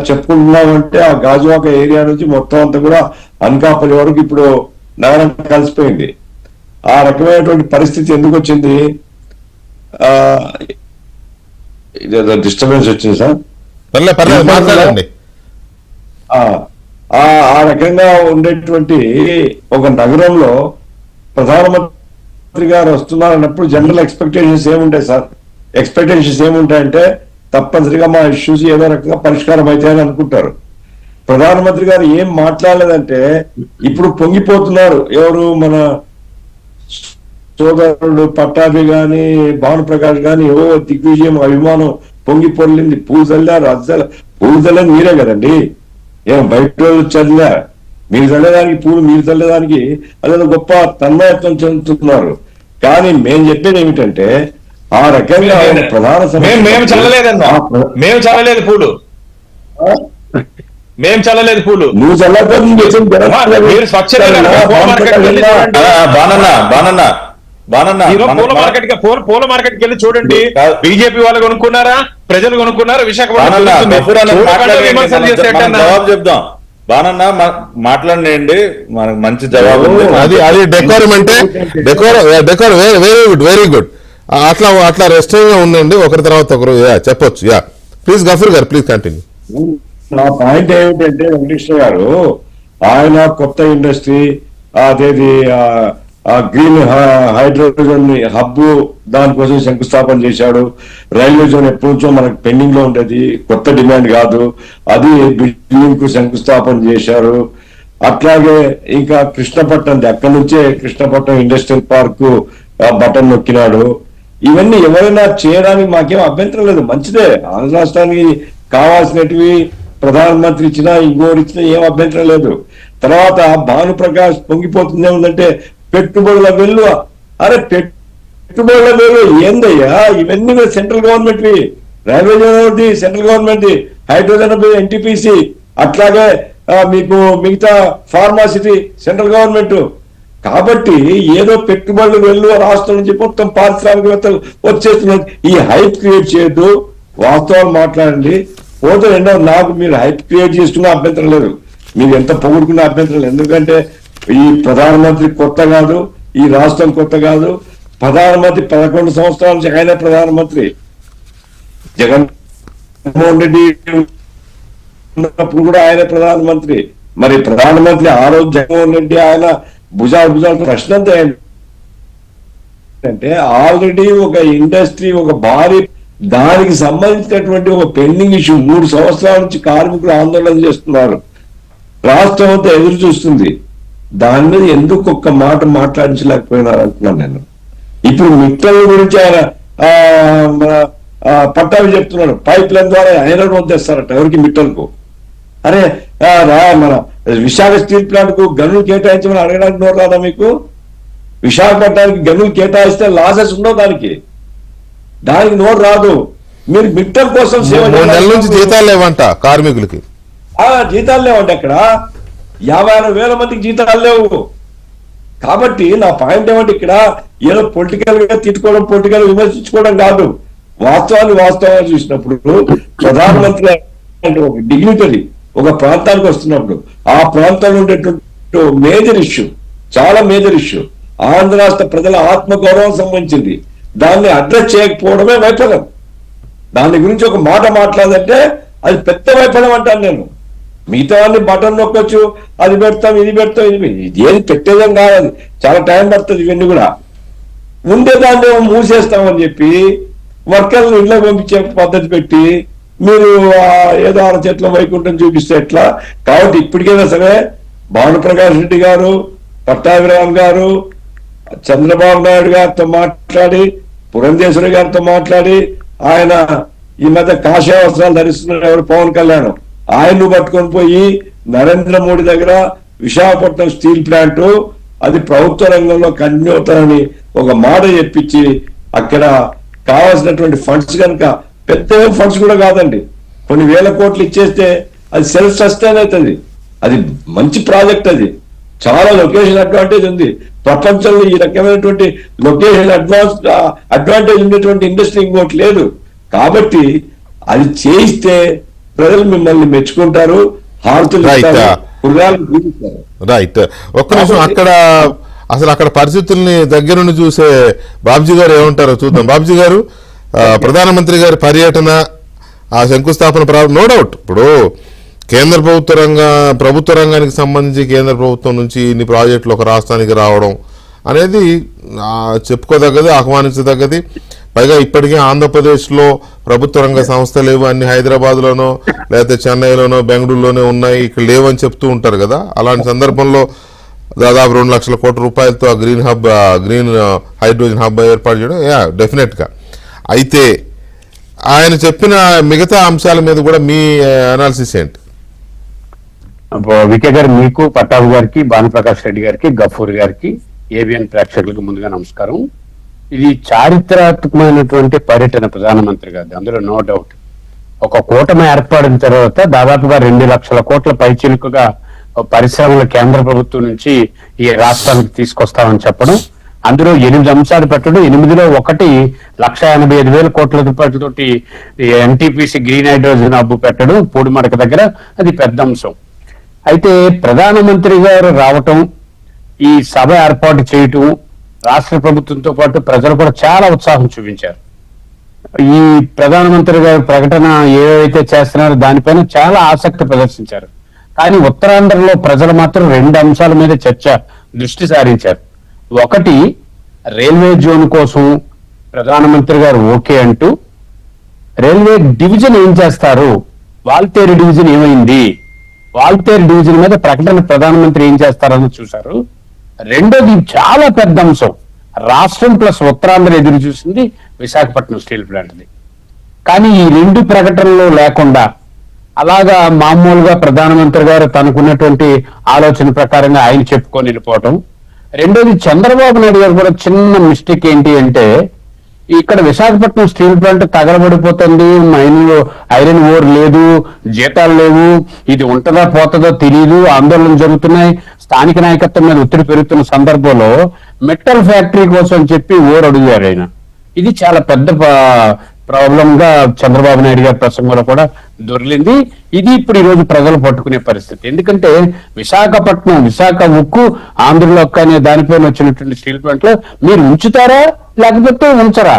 చెప్పుకుంటున్నామంటే ఆ గాజువాక ఏరియా నుంచి మొత్తం అంతా కూడా అనకాపల్లి వరకు ఇప్పుడు నగరం కలిసిపోయింది. ఆ రకమైనటువంటి పరిస్థితి ఎందుకు వచ్చింది? ఇదేదో డిస్టర్బెన్స్ వచ్చింది సార్. పర్లేదు మాట్లాడండి. ఆ రకంగా ఉండేటువంటి ఒక నగరంలో ప్రధానమంత్రి గారు వస్తున్నారన్నప్పుడు జనరల్ ఎక్స్పెక్టేషన్స్ ఏముంటాయి సార్? ఎక్స్పెక్టేషన్స్ ఏముంటాయంటే తప్పనిసరిగా మా ఇష్యూస్ ఏదో రకంగా పరిష్కారం అవుతాయని అనుకుంటారు. ప్రధానమంత్రి గారు ఏం మాట్లాడలేదంటే ఇప్పుడు పొంగిపోతున్నారు. ఎవరు? మన సోదరుడు పట్టాభి గాని భానుప్రకాష్ గాని ఏవో దిగ్విజయం అభిమానం పొంగి పొర్లింది. పూలు చల్లారు, పూలు చల్లని మీరే కదండి, ఏం బయట రోజు చల్లా. మీరు చల్లేదానికి పూలు మీరు చల్లేదానికి అదేదో గొప్ప తన్మయత్వం చెందుతున్నారు. కానీ మేము చెప్పేది ఏమిటంటే ఆ రకంగా ప్రధాన మేము చల్లలేదన్నా, మేము చల్లలేదు పూలు, మేము చల్లలేదు పూలు. నువ్వు పూల మార్కెట్ కి వెళ్ళి చూడండి. బీజేపీ వాళ్ళు కొనుక్కున్నారా, ప్రజలు కొనుక్కున్నారా? విశాఖపట్నం జవాబు చెప్దాం. బానన్న మాట్లాడండి, మనకు మంచి జవాబు. అది డెకోరం అంటే decorum very good, very good. అట్లా రెస్టారెంట్ గా ఉందండి, ఒకరి తర్వాత ఒకరు చెప్పొచ్చు. ప్లీజ్ గఫూర్ గారు, ప్లీజ్ కంటిన్యూ. నా పాయింట్ ఏమిటంటే వెంకటేశ్వర గారు ఆయన కొత్త ఇండస్ట్రీ అదేది గ్రీన్ హైడ్రోజన్ హబ్ దానికోసం శంకుస్థాపన చేశాడు. రైల్వే జోన్ ఎప్పటి నుంచో మనకు పెండింగ్ లో ఉండేది, కొత్త డిమాండ్ కాదు, అది బిల్డింగ్ కు శంకుస్థాపన చేశారు. అట్లాగే ఇంకా కృష్ణపట్నం, అక్కడి నుంచే కృష్ణపట్నం ఇండస్ట్రియల్ పార్క్ బటన్ నొక్కినాడు. ఇవన్నీ ఎవరైనా చేయడానికి మాకేం అభ్యంతరం లేదు, మంచిదే. ఆంధ్ర రాష్ట్రానికి కావాల్సినటివి ప్రధానమంత్రి ఇచ్చినా ఇంకోరు ఇచ్చినా ఏం అభ్యంతరం లేదు. తర్వాత భానుప్రకాష్ పొంగిపోతుంది ఏముందంటే పెట్టుబడుల వెల్లు. అరే పెట్టుబడుల వెల్లు ఏందయ్యా? ఇవన్నీ central government, railway zone central government, hydrogen NTPC, అట్లాగే మీకు మిగతా ఫార్మాసిటీ సెంట్రల్ గవర్నమెంట్. కాబట్టి ఏదో పెట్టుబడులు వెళ్ళు రాష్ట్రం నుంచి మొత్తం పారిశ్రామికవేత్తలు వచ్చేస్తున్నారు. ఈ హైప్ క్రియేట్ చేయొద్దు, వాస్తవాలు మాట్లాడండి. పోతే రెండో నాకు మీరు హైప్ క్రియేట్ చేసుకున్న అభ్యంతరం లేదు, మీరు ఎంత పొగుడుకున్న అభ్యంతరం లేదు. ఎందుకంటే ఈ ప్రధానమంత్రి కొత్త కాదు, ఈ రాష్ట్రం కొత్త కాదు. ప్రధానమంత్రి 11 సంవత్సరాల నుంచి ఆయన ప్రధానమంత్రి. జగన్మోహన్ రెడ్డి ఉన్నప్పుడు కూడా ఆయన ప్రధానమంత్రి. మరి ప్రధానమంత్రి ఆ రోజు జగన్మోహన్ రెడ్డి ఆయన భుజాలు ప్రశ్న అంటే ఆల్రెడీ ఒక ఇండస్ట్రీ, ఒక భారీ దానికి సంబంధించినటువంటి ఒక పెండింగ్ ఇష్యూ 3 సంవత్సరాల నుంచి కార్మికులు ఆందోళన చేస్తున్నారు, రాష్ట్రం అంతా ఎదురు చూస్తుంది. దాని మీద ఎందుకు ఒక్క మాట మాట్లాడించలేకపోయినారు అంటున్నాను నేను. ఇప్పుడు మిట్టల గురించి ఆయన పట్టాభి చెప్తున్నాడు, పైప్ లైన్ ద్వారా ఐరన్ వదిలేస్తారట ఎవరికి? మిట్టలకు. అరే మన విశాఖ స్టీల్ ప్లాంట్ కు గనులు కేటాయించమని అడగడానికి నోరు రాదా మీకు? విశాఖపట్నానికి గనులు కేటాయిస్తే లాసెస్ ఉండవు, దానికి నోరు రాదు. మీరు మిట్టల కోసం సేవ నుంచి జీతాలు లేవంట కార్మికులకి, జీతాలు లేవంటే అక్కడ 56,000 మందికి జీతాలు లేవు. కాబట్టి నా పాయింట్ ఏమంటే ఇక్కడ ఏదో పొలిటికల్ గా తిట్టుకోవడం, పొలిటికల్ విమర్శించుకోవడం కాదు, వాస్తవాలు చూసినప్పుడు ప్రధానమంత్రి అంటే ఒక డిగ్నిటరీ ఒక ప్రాంతానికి వస్తున్నప్పుడు ఆ ప్రాంతంలో ఉండేటువంటి మేజర్ ఇష్యూ, చాలా మేజర్ ఇష్యూ, ఆంధ్ర రాష్ట్ర ప్రజల ఆత్మగౌరవం సంబంధించింది. దాన్ని అడ్రస్ చేయకపోవడమే వైఫల్యం. దాని గురించి ఒక మాట మాట్లాడంటే అది పెద్ద వైఫల్యం అంటాను నేను. మిగతా వాళ్ళని బటన్ నొక్కొచ్చు, అది పెడతాం ఇది పెడతాం, ఇది ఏది పెట్టేదేం కాదు, అది చాలా టైం పడుతుంది. ఇవన్నీ కూడా ఉండేదాన్ని మూసేస్తామని చెప్పి వర్కర్లను ఇళ్ళ పంపించే పద్ధతి పెట్టి మీరు ఏదో 6 చెట్ల వైకుంఠం చూపిస్తే ఎట్లా? కాబట్టి ఇప్పటికైనా సరే భానుప్రకాష్ రెడ్డి గారు, పట్టాభిరామ్ గారు, చంద్రబాబు నాయుడు గారితో మాట్లాడి పురంధేశ్వరి గారితో మాట్లాడి, ఆయన ఈ మధ్య కాషాయ వస్త్రాలు ధరిస్తున్నారు ఎవరు, పవన్ కళ్యాణ్, ఆయన్ను పట్టుకొని పోయి నరేంద్ర మోడీ దగ్గర విశాఖపట్నం స్టీల్ ప్లాంట్ అది ప్రభుత్వ రంగంలో కంటిన్యూ అవుతారని ఒక మాట చెప్పించి, అక్కడ కావాల్సినటువంటి ఫండ్స్ కనుక పెద్ద ఫండ్స్ కూడా కాదండి, కొన్ని వేల కోట్లు ఇచ్చేస్తే అది సెల్ఫ్ సస్టైన్ అవుతుంది. అది మంచి ప్రాజెక్ట్, అది చాలా లొకేషన్ అడ్వాంటేజ్ ఉంది. ప్రపంచంలో ఈ రకమైనటువంటి లొకేషన్ అడ్వాంటేజ్ ఉన్నటువంటి ఇండస్ట్రీ ఇంకోటి లేదు. కాబట్టి అది చేయిస్తే ప్రజలు మిమ్మల్ని మెచ్చుకుంటారు, హారతులు ఇస్తారు, కుర్రాలు పూజిస్తారు. రైట్. ఒక్క నిమిషం, అక్కడ పరిస్థితుల్ని దగ్గరుండి చూసే బాబ్జీ గారు ఏమంటారో చూద్దాం. బాబ్జీ గారు, ప్రధానమంత్రి గారి పర్యటన, ఆ శంకుస్థాపన నో డౌట్, ఇప్పుడు కేంద్ర ప్రభుత్వ రంగానికి సంబంధించి కేంద్ర ప్రభుత్వం నుంచి ఇన్ని ప్రాజెక్టులు ఒక రాష్ట్రానికి రావడం అనేది చెప్పుకోదగ్గది, ఆహ్వానించదగ్గది. పైగా ఇప్పటికే ఆంధ్రప్రదేశ్లో ప్రభుత్వ రంగ సంస్థలు లేవు, అన్ని హైదరాబాద్లోనో లేకపోతే చెన్నైలోనో బెంగళూరులోనే ఉన్నాయి, ఇక్కడ లేవని చెప్తూ ఉంటారు కదా. అలాంటి సందర్భంలో దాదాపు 2 లక్షల కోట్ల రూపాయలతో గ్రీన్ హైడ్రోజన్ హబ్ ఏర్పాటు చేయడం డెఫినెట్గా. అయితే ఆయన చెప్పిన మిగతా అంశాల మీద కూడా మీ అనాలిసిస్ ఏంటి? వికే గారు, మీకు, పట్టాభి గారికి, భానుప్రకాష్ రెడ్డి గారికి, గఫూర్ గారికి, ఏబిఎన్ ప్రేక్షకులకు ముందుగా నమస్కారం. ఇది చారిత్రాత్మకమైనటువంటి పర్యటన ప్రధానమంత్రి గారి, అందులో నో డౌట్. ఒక కూటమి ఏర్పడిన తర్వాత దాదాపుగా 2 లక్షల కోట్ల పైచిలుకుగా పరిశ్రమలు కేంద్ర ప్రభుత్వం నుంచి ఈ రాష్ట్రానికి తీసుకొస్తామని చెప్పడం, అందులో 8 అంశాలు పెట్టడం, 8లో 1,85,000 కోట్ల రూపాయలతోటి ఎన్టీపీసీ గ్రీన్ హైడ్రోజన్ హబ్ పెట్టడం పూడిమడక దగ్గర, అది పెద్ద అంశం. అయితే ప్రధానమంత్రి గారు రావటం, ఈ సభ ఏర్పాటు చేయటం, రాష్ట్ర ప్రభుత్వంతో పాటు ప్రజలు కూడా చాలా ఉత్సాహం చూపించారు. ఈ ప్రధానమంత్రి గారి ప్రకటన ఏవైతే చేస్తున్నారో దానిపైన చాలా ఆసక్తి ప్రదర్శించారు. కానీ ఉత్తరాంధ్రలో ప్రజలు మాత్రం 2 అంశాల మీద దృష్టి సారించారు. ఒకటి, రైల్వే జోన్ కోసం ప్రధానమంత్రి గారు ఓకే అంటూ, రైల్వే డివిజన్ ఏం చేస్తారు, వాల్తేరు డివిజన్ ఏమైంది, వాల్తేరు డివిజన్ మీద ప్రకటన ప్రధానమంత్రి ఏం చేస్తారని చూశారు. రెండోది చాలా పెద్ద అంశం, రాష్ట్రం ప్లస్ ఉత్తరాంధ్ర ఎదురు చూసింది విశాఖపట్నం స్టీల్ ప్లాంట్ది. కానీ ఈ 2 ప్రకటనలు లేకుండా అలాగా మామూలుగా ప్రధానమంత్రి గారు తనకున్నటువంటి ఆలోచన ప్రకారంగా ఆయన చెప్పుకొని వెళ్ళిపోవటం. రెండోది, చంద్రబాబు నాయుడు గారు కూడా చిన్న మిస్టేక్ ఏంటి అంటే, ఇక్కడ విశాఖపట్నం స్టీల్ ప్లాంట్ తగలబడిపోతుంది, ఐరన్ ఓర్ లేదు, జీతాలు లేవు, ఇది ఉంటుందా పోతుందో తెలియదు, ఆందోళనలు జరుగుతున్నాయి, స్థానిక నాయకత్వం మీద ఒత్తిడి పెరుగుతున్న సందర్భంలో మెటల్ ఫ్యాక్టరీ కోసం చెప్పి ఓర్ అడిగారు ఆయన. ఇది చాలా పెద్ద ప్రాబ్లం గా చంద్రబాబు నాయుడు గారి ప్రసంగంలో కూడా దొరికింది. ఇది ఇప్పుడు ఈ రోజు ప్రజలు పట్టుకునే పరిస్థితి. ఎందుకంటే విశాఖ ఉక్కు, ఆంధ్రలో అనే దానిపైన వచ్చినటువంటి స్టీల్ ప్లాంట్ లో మీరు ఉంచుతారా లేకపోతే ఉంచుతారా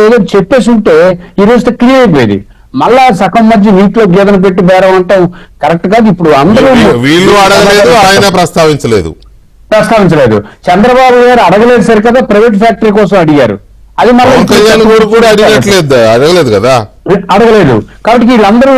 ఏదో చెప్పేసి ఉంటే ఈ రోజు క్లియర్ అయిపోయేది. మళ్ళా సగం మధ్య నీటిలో గేదెను పెట్టి బేరం అంటాం కరెక్ట్ కాదు. ఇప్పుడు అందరూ వీళ్ళు అడగలేదు, ఆయన ప్రస్తావించలేదు. చంద్రబాబు గారు అడగలేదు సరి కదా, ప్రైవేట్ ఫ్యాక్టరీ కోసం అడిగారు. అది అడగలేదు కదా, అడగలేదు. కాబట్టి వీళ్ళందరూ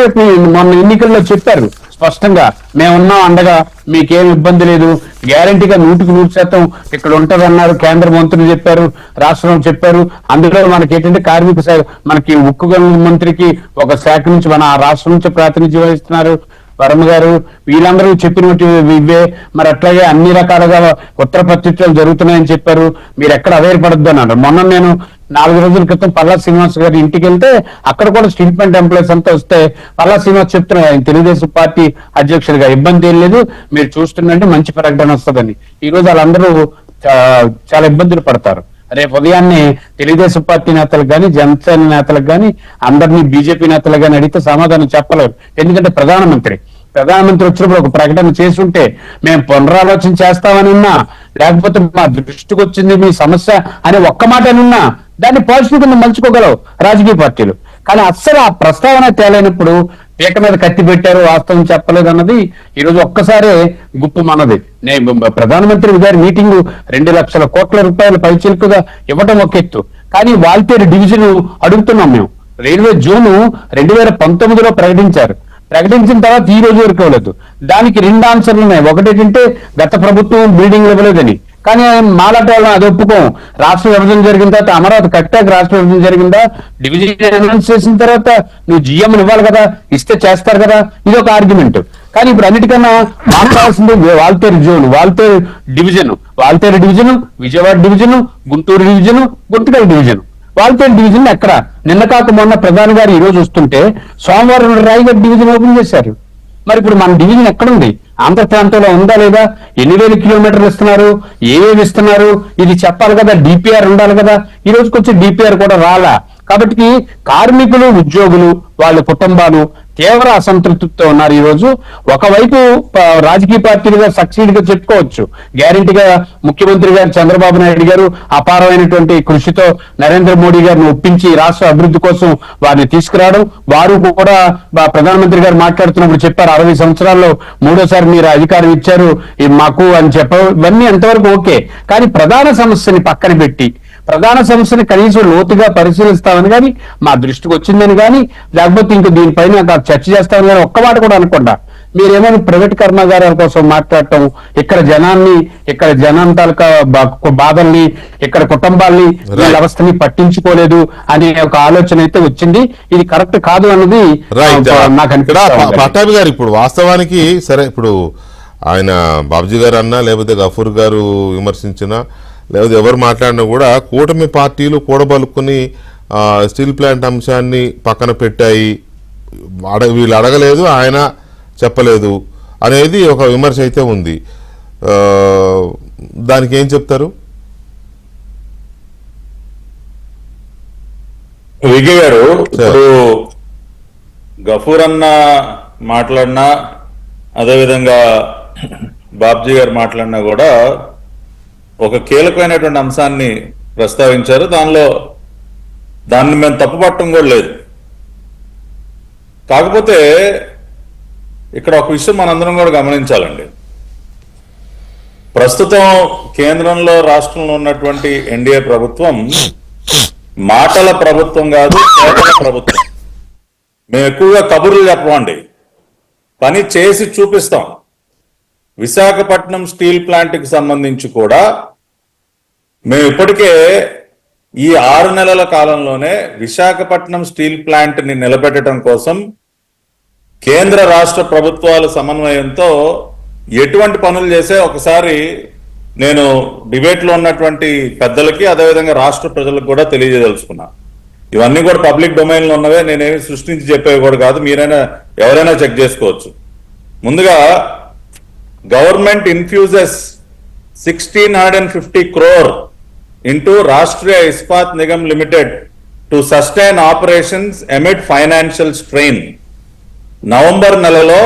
మొన్న ఎన్నికల్లో చెప్పారు స్పష్టంగా, మేమున్నాం అండగా, మీకేం ఇబ్బంది లేదు, గ్యారంటీగా 100% ఇక్కడ ఉంటది అన్నారు. కేంద్ర మంత్రులు చెప్పారు, రాష్ట్రం చెప్పారు. అందులో మనకి ఏంటంటే కార్మిక శాఖ, మనకి ఉక్కు మంత్రికి ఒక శాఖ నుంచి మన రాష్ట్రం నుంచి ప్రాతినిధ్యం వహిస్తున్నారు వర్మ గారు. వీళ్ళందరూ చెప్పినట్టు ఇవే. మరి అట్లాగే అన్ని రకాలుగా ఉత్తర పత్రికలు జరుగుతున్నాయని చెప్పారు. మీరు ఎక్కడ అవేర్పడద్దు అన్నారు. మొన్న నేను 4 రోజుల క్రితం పల్లా శ్రీనివాస్ గారి ఇంటికి వెళ్తే అక్కడ కూడా స్టీల్ ప్లాంట్ ఎంప్లాయీస్ అంతా వస్తే పల్లా శ్రీనివాస్ చెప్తున్నారు, ఆయన తెలుగుదేశం పార్టీ అధ్యక్షుడిగా ఇబ్బంది ఏం లేదు, మీరు చూస్తుందంటే మంచి ప్రకటన వస్తుందని. ఈ రోజు వాళ్ళందరూ చాలా ఇబ్బందులు పడతారు. రేపు ఉదయాన్నే తెలుగుదేశం పార్టీ నేతలకు కానీ, జనసేన నేతలకు కానీ, అందరినీ బీజేపీ నేతలకు కానీ అడిగితే సమాధానం చెప్పలేరు. ఎందుకంటే ప్రధానమంత్రి వచ్చినప్పుడు ఒక ప్రకటన చేసుంటే మేము పునరాలోచన చేస్తామని ఉన్నా, లేకపోతే మా దృష్టికి వచ్చింది మీ సమస్య అని ఒక్క మాట ఉన్నా దాన్ని పాజిటివ్ కింద మలుచుకోగలవు రాజకీయ పార్టీలు. కానీ అస్సలు ఆ ప్రస్తావన తేలైనప్పుడు పీక మీద కత్తి పెట్టారు, వాస్తవం చెప్పలేదు అన్నది ఈ రోజు ఒక్కసారే గుప్పు మనది. ప్రధానమంత్రి గారి మీటింగ్ 2 లక్షల కోట్ల రూపాయల పైచిలుకుగా ఇవ్వటం ఒక ఎత్తు, కానీ వాల్తేరు డివిజన్ అడుగుతున్నాం మేము. రైల్వే జోను 2019లో ప్రకటించిన తర్వాత ఈ రోజు వరకు అవ్వలేదు. దానికి 2 ఆన్సర్లు ఉన్నాయి. ఒకటి ఏంటంటే గత ప్రభుత్వం బిల్డింగ్ ఇవ్వలేదని, కానీ మాలాంటి వాళ్ళం అది ఒప్పుకోం. రాష్ట్ర విభజన జరిగిన తర్వాత అమరావతి కట్టాక రాష్ట్ర విభజన జరిగిందా, డివిజన్ అనౌన్స్ చేసిన తర్వాత నువ్వు జిఎం ఇవ్వాలి కదా, ఇస్తే చేస్తారు కదా, ఇది ఒక ఆర్గ్యుమెంట్. కానీ ఇప్పుడు అన్నిటికన్నా మాట్లాడాల్సింది Waltair zone, Waltair division, Waltair division, Vijayawada division, Guntur division, Guntakal division. Waltair division ఎక్కడ? నిన్న కాక మొన్న ప్రధాని గారు ఈ రోజు వస్తుంటే సోమవారం రాయగఢ్ డివిజన్ ఓపెన్ చేశారు. మరి ఇప్పుడు మన డివిజన్ ఎక్కడుంది? ఆంధ్ర ప్రాంతంలో ఉందా లేదా? ఎన్ని వేల కిలోమీటర్లు ఇస్తున్నారు, ఏమేమి ఇస్తున్నారు, ఇది చెప్పాలి కదా, డిపిఆర్ ఉండాలి కదా. ఈ రోజుకి వచ్చే డిపిఆర్ కూడా రాలా. కాబట్టి కార్మికులు, ఉద్యోగులు, వాళ్ళ కుటుంబాలు తీవ్ర అసంతృప్తితో ఉన్నారు. ఈ రోజు ఒకవైపు రాజకీయ పార్టీలుగా సక్సీడ్ గా చెప్పుకోవచ్చు, గ్యారంటీగా ముఖ్యమంత్రి గారు చంద్రబాబు నాయుడు గారు అపారమైనటువంటి కృషితో నరేంద్ర మోడీ గారిని ఒప్పించి రాష్ట్ర అభివృద్ధి కోసం వారిని తీసుకురావడం. వారు కూడా ప్రధానమంత్రి గారు మాట్లాడుతున్నప్పుడు చెప్పారు, 60 సంవత్సరాల్లో 3వ మీరు అధికారం ఇచ్చారు మాకు అని చెప్పారు. ఇవన్నీ ఎంతవరకు ఓకే. కానీ ప్రధాన సమస్యని పక్కన పెట్టి, ప్రధాన సమస్యని కనీసం లోతుగా పరిశీలిస్తామని కానీ, మా దృష్టికి వచ్చిందని కానీ, లేకపోతే ఇంక దీనిపైన చర్చ చేస్తామని కానీ ఒక్క మాట కూడా అనుకోండా. మీరేమో ప్రైవేట్ కర్మాగారాల కోసం మాట్లాడటం, ఇక్కడ జనాన్ని, ఇక్కడ జనం తాలూకా బాధల్ని, ఇక్కడ కుటుంబాల్ని, ఈ వ్యవస్థని పట్టించుకోలేదు అనే ఒక ఆలోచన అయితే వచ్చింది. ఇది కరెక్ట్ కాదు అన్నది నాకు అనిపిస్తుంది. పట్టాభి గారు, ఇప్పుడు వాస్తవానికి సరే, ఇప్పుడు ఆయన బాబుజీ గారు అన్నా, లేకపోతే గఫూర్ గారు విమర్శించినా, లేకపోతే ఎవరు మాట్లాడినా కూడా కూటమి పార్టీలు కూడబలుక్కుని స్టీల్ ప్లాంట్ అంశాన్ని పక్కన పెట్టాయి, వీళ్ళు అడగలేదు, ఆయన చెప్పలేదు అనేది ఒక విమర్శ అయితే ఉంది. దానికి ఏం చెప్తారు? విజయ్ గారు, ఇప్పుడు గఫూర్ అన్న మాట్లాడినా, అదేవిధంగా బాబ్జీ గారు మాట్లాడినా కూడా ఒక కీలకమైనటువంటి అంశాన్ని ప్రస్తావించారు. దాన్ని మేము తప్పుపట్టడం కూడా లేదు. కాకపోతే ఇక్కడ ఒక విషయం మనందరం కూడా గమనించాలండి. ప్రస్తుతం కేంద్రంలో, రాష్ట్రంలో ఉన్నటువంటి ఎన్డీఏ ప్రభుత్వం మాటల ప్రభుత్వం కాదు, చేతల ప్రభుత్వం. మేము ఎక్కువగా కబుర్లు చెప్పమండి, పని చేసి చూపిస్తాం. విశాఖపట్నం స్టీల్ ప్లాంట్కి సంబంధించి కూడా మేము ఇప్పటికే ఈ 6 నెలల కాలంలోనే విశాఖపట్నం స్టీల్ ప్లాంట్ ని నిలబెట్టడం కోసం కేంద్ర రాష్ట్ర ప్రభుత్వాల సమన్వయంతో ఎటువంటి పనులు చేసే ఒకసారి నేను డిబేట్ లో ఉన్నటువంటి పెద్దలకి, అదేవిధంగా రాష్ట్ర ప్రజలకు కూడా తెలియజేయదలుచుకున్నా. ఇవన్నీ కూడా పబ్లిక్ డొమైన్ లో ఉన్నవే, నేనేమి సృష్టించి చెప్పేవి కూడా కాదు, మీరైనా ఎవరైనా చెక్ చేసుకోవచ్చు. ముందుగా government ఇన్ఫ్యూజెస్ 1650 crore into Rashtriya Ispat Nigam Limited to sustain operations amid financial strain. November నెలలో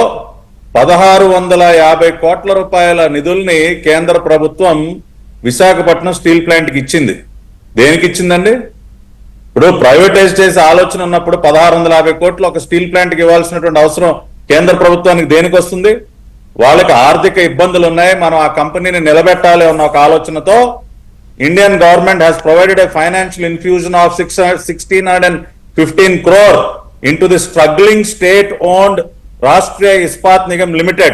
1650 కోట్ల రూపాయల నిధుల్ని కేంద్ర ప్రభుత్వం విశాఖపట్నం స్టీల్ ప్లాంట్ కి ఇచ్చింది. దేనికి ఇచ్చిందండి? ఇప్పుడు ప్రైవేటైజ్ చేసే ఆలోచన ఉన్నప్పుడు 1650 కోట్లు ఒక స్టీల్ ప్లాంట్ కి ఇవ్వాల్సినటువంటి అవసరం కేంద్ర ప్రభుత్వానికి దేనికి వస్తుంది? వాళ్ళకి ఆర్థిక ఇబ్బందులు ఉన్నాయి, మనం ఆ కంపెనీని నిలబెట్టాలి అన్న ఒక ఆలోచనతో Indian government has provided a financial infusion of 1615 crore into the struggling state-owned Rashtriya Ispat Nigam Limited.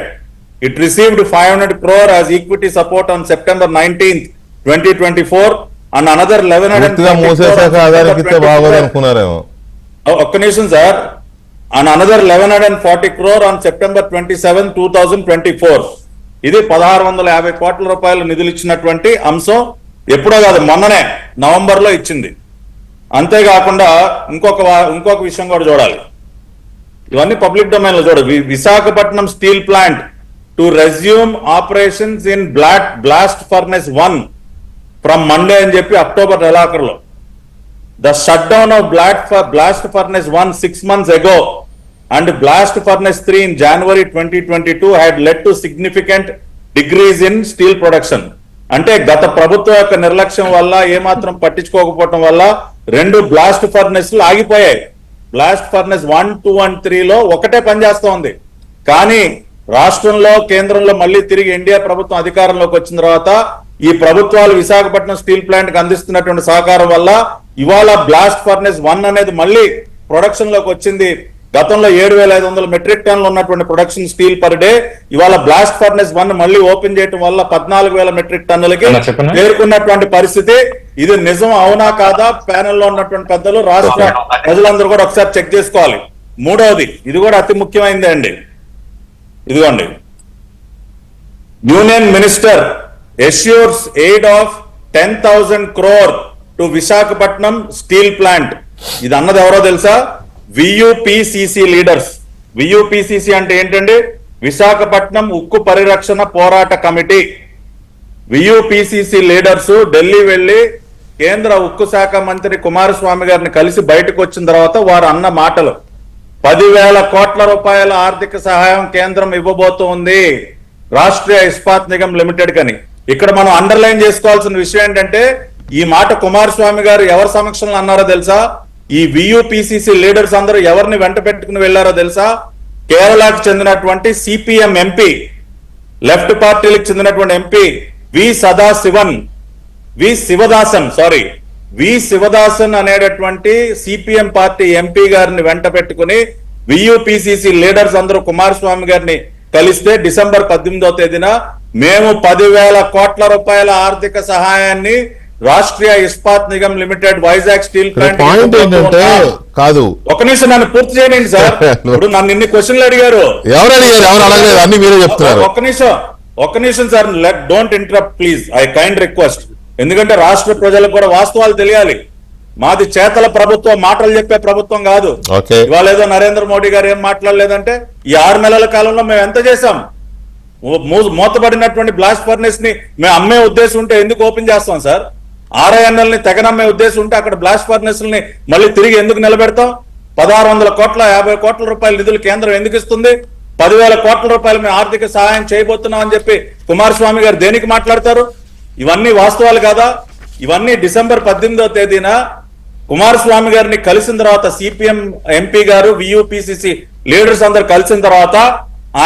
It received 500 crore as equity support on September 19th, 2024 and another 1140 ఒక్క నిమిషం sir, and another 1140 crore on September 27, 2024. ఇది 1650 కోట్ల రూపాయల నిధులు ఇచ్చినటువంటి అంశం. ఎప్పుడో కాదు, మొన్ననే నవంబర్ లో ఇచ్చింది. అంతేకాకుండా ఇంకొక విషయం కూడా చూడాలి. ఇవన్నీ పబ్లిక్ డొమైన్ లో చూడాలి. Visakhapatnam steel plant to resume operations in blast furnace 1 from Monday అని చెప్పి October నెలాఖరులో. The shutdown of blast furnace 1 6 months ago and blast furnace 3 in January 2022 had led to significant decrease in steel production. అంటే గత ప్రభుత్వం యొక్క నిర్లక్ష్యం వల్ల, ఏమాత్రం పట్టించుకోకపోవటం వల్ల 2 బ్లాస్ట్ ఫర్నెస్లు ఆగిపోయాయి. బ్లాస్ట్ ఫర్నెస్ 1, 2 and 3లో ఒకటే పనిచేస్తూ ఉంది. కానీ రాష్ట్రంలో, కేంద్రంలో మళ్ళీ తిరిగి ఎన్డీఏ ప్రభుత్వం అధికారంలోకి వచ్చిన తర్వాత ఈ ప్రభుత్వాలు విశాఖపట్నం స్టీల్ ప్లాంట్ కి అందిస్తున్నటువంటి సహకారం వల్ల ఇవాళ బ్లాస్ట్ ఫర్నెస్ 1 అనేది మళ్ళీ ప్రొడక్షన్ లోకి వచ్చింది. గతంలో 7,500 మెట్రిక్ టన్నులు ఉన్నటువంటి ప్రొడక్షన్ స్టీల్ పర్ డే ఇవాళ బ్లాస్ట్ ఫర్నెస్ 1 మళ్ళీ ఓపెన్ చేయడం వల్ల 14,000 మెట్రిక్ టన్నులకి అలా చెప్పనా? చేరుకున్నటువంటి పరిస్థితి. ఇది నిజం అవునా కాదా ప్యానెల్ లో ఉన్నటువంటి పెద్దలు రాష్ట్ర ప్రజలందరూ కూడా ఒకసారి చెక్ చేసుకోవాలి. మూడవది, ఇది కూడా అతి ముఖ్యమైనదే అండి. ఇదిగోండి, union minister assures aid of 10,000 crore to Visakhapatnam steel plant. ఇది అన్నది ఎవరో తెలుసా? వియుపిసిసి లీడర్స్. వియుపిసిసి అంటే ఏంటండి? విశాఖపట్నం ఉక్కు పరిరక్షణ పోరాట కమిటీ. వియుపిసిసి లీడర్స్ ఢిల్లీ వెళ్లి కేంద్ర ఉక్కు శాఖ మంత్రి కుమారస్వామి గారిని కలిసి బయటకు వచ్చిన తర్వాత వారు అన్న మాటలు, 10,000 కోట్ల రూపాయల ఆర్థిక సహాయం కేంద్రం ఇవ్వబోతోంది రాష్ట్రీయ ఇస్పాత్ నిగమ్ లిమిటెడ్ కని. ఇక్కడ మనం అండర్లైన్ చేసుకోవాల్సిన విషయం ఏంటంటే, ఈ మాట కుమారస్వామి గారు ఎవరి సమక్షంలో అన్నారో తెలుసా? ఈ వియుపిసిసి లీడర్స్ అందరూ ఎవరిని వెంట పెట్టుకుని వెళ్లారో తెలుసా? కేరళకు చెందినటువంటి సిపిఎం ఎంపీ, లెఫ్ట్ పార్టీలకు చెందినటువంటి ఎంపీ వి శివదాసన్ అనేటటువంటి సిపిఎం పార్టీ ఎంపీ గారిని వెంట పెట్టుకుని వియుపిసిసి లీడర్స్ అందరూ కుమారస్వామి గారిని కలిస్తే డిసెంబర్ 18వ తేదీన మేము 10,000 కోట్ల రూపాయల ఆర్థిక సహాయాన్ని Rashtriya Ispat Nigam limited Vizag steel plant. Point ఏంటంటే కాదు, ఒక నిమిషం నన్ను పూర్తి చేయండి సార్. ఇప్పుడు నన్ను ఇన్ని క్వశ్చన్లు అడిగారు, ఎవరు అడగలేదు, అన్ని మీరే చెప్తున్నారు. ఒక్క నిమిషం sir, don't interrupt please, I kind request. ఎందుకంటే రాష్ట్ర ప్రజలకు కూడా వాస్తవాలు తెలియాలి. మాది చేతల ప్రభుత్వం, మాటలు చెప్పే ప్రభుత్వం కాదు. ఇవాళ ఏదో నరేంద్ర మోడీ గారు ఏం మాట్లాడలేదంటే, ఈ 6 నెలల కాలంలో మేము ఎంత చేశాం? మూతపడినటువంటి బ్లాస్ట్ ఫర్నెస్ ని మేము అమ్మే ఉద్దేశం ఉంటే ఎందుకు ఓపెన్ చేస్తాం సార్? RINL ని తెగనమ్మే ఉద్దేశం ఉంటే అక్కడ బ్లాస్ట్ ఫర్నెస్ ని మళ్ళీ తిరిగి ఎందుకు నిలబెడతాం? 1,600 కోట్ల 50 కోట్ల రూపాయల నిధులు కేంద్రం ఎందుకు ఇస్తుంది? 10,000 కోట్ల రూపాయలు మేము ఆర్థిక సహాయం చేయబోతున్నాం అని చెప్పి కుమారస్వామి గారు దేనికి మాట్లాడతారు? ఇవన్నీ వాస్తవాలు కాదా? ఇవన్నీ డిసెంబర్ 18వ తేదీన కుమారస్వామి గారిని కలిసిన తర్వాత సిపిఎం ఎంపీ గారు వియుపిసిసి లీడర్స్ అందరు కలిసిన తర్వాత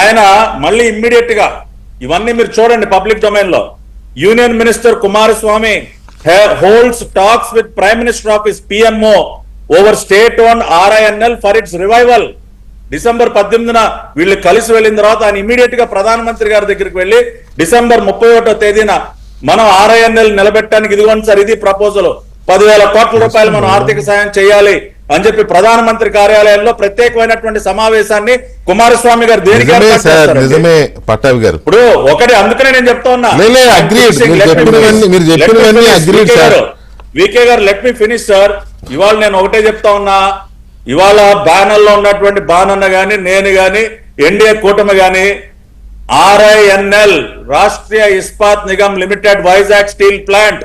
ఆయన మళ్ళీ ఇమ్మీడియట్ గా, ఇవన్నీ మీరు చూడండి పబ్లిక్ డొమైన్ లో, union minister Kumaraswamy holds talks with Prime Minister of his PMO over state-owned RINL for its revival. December 18న వీళ్ళు కలిసి వెళ్ళిన తర్వాత ఆయన ఇమీడియట్ గా ప్రధానమంత్రి గారి దగ్గరికి వెళ్లి డిసెంబర్ 31వ తేదీన మనం RINL నిలబెట్టడానికి ఇదిగోండి సార్, ఇది ప్రపోజల్, 10,000 కోట్ల రూపాయలు మనం ఆర్థిక సాయం చేయాలి అని చెప్పి ప్రధానమంత్రి కార్యాలయంలో ప్రత్యేకమైనటువంటి సమావేశాన్ని కుమారస్వామి గారు దేనికి నిజమే పట్టాభి గారు. ఇప్పుడు ఒకటి, అందుకనే నేను చెప్తా ఉన్నా, వికే గారు లెట్ మీ ఫినిష్ సార్. ఇవాళ నేను ఒకటే చెప్తా ఉన్నా, ఇవాళ బ్యానర్ లో ఉన్నటువంటి బానన్న గాని నేను గాని ఎన్డీఏ కూటమి గాని RINL Rashtriya Ispat Nigam limited Vizag steel plant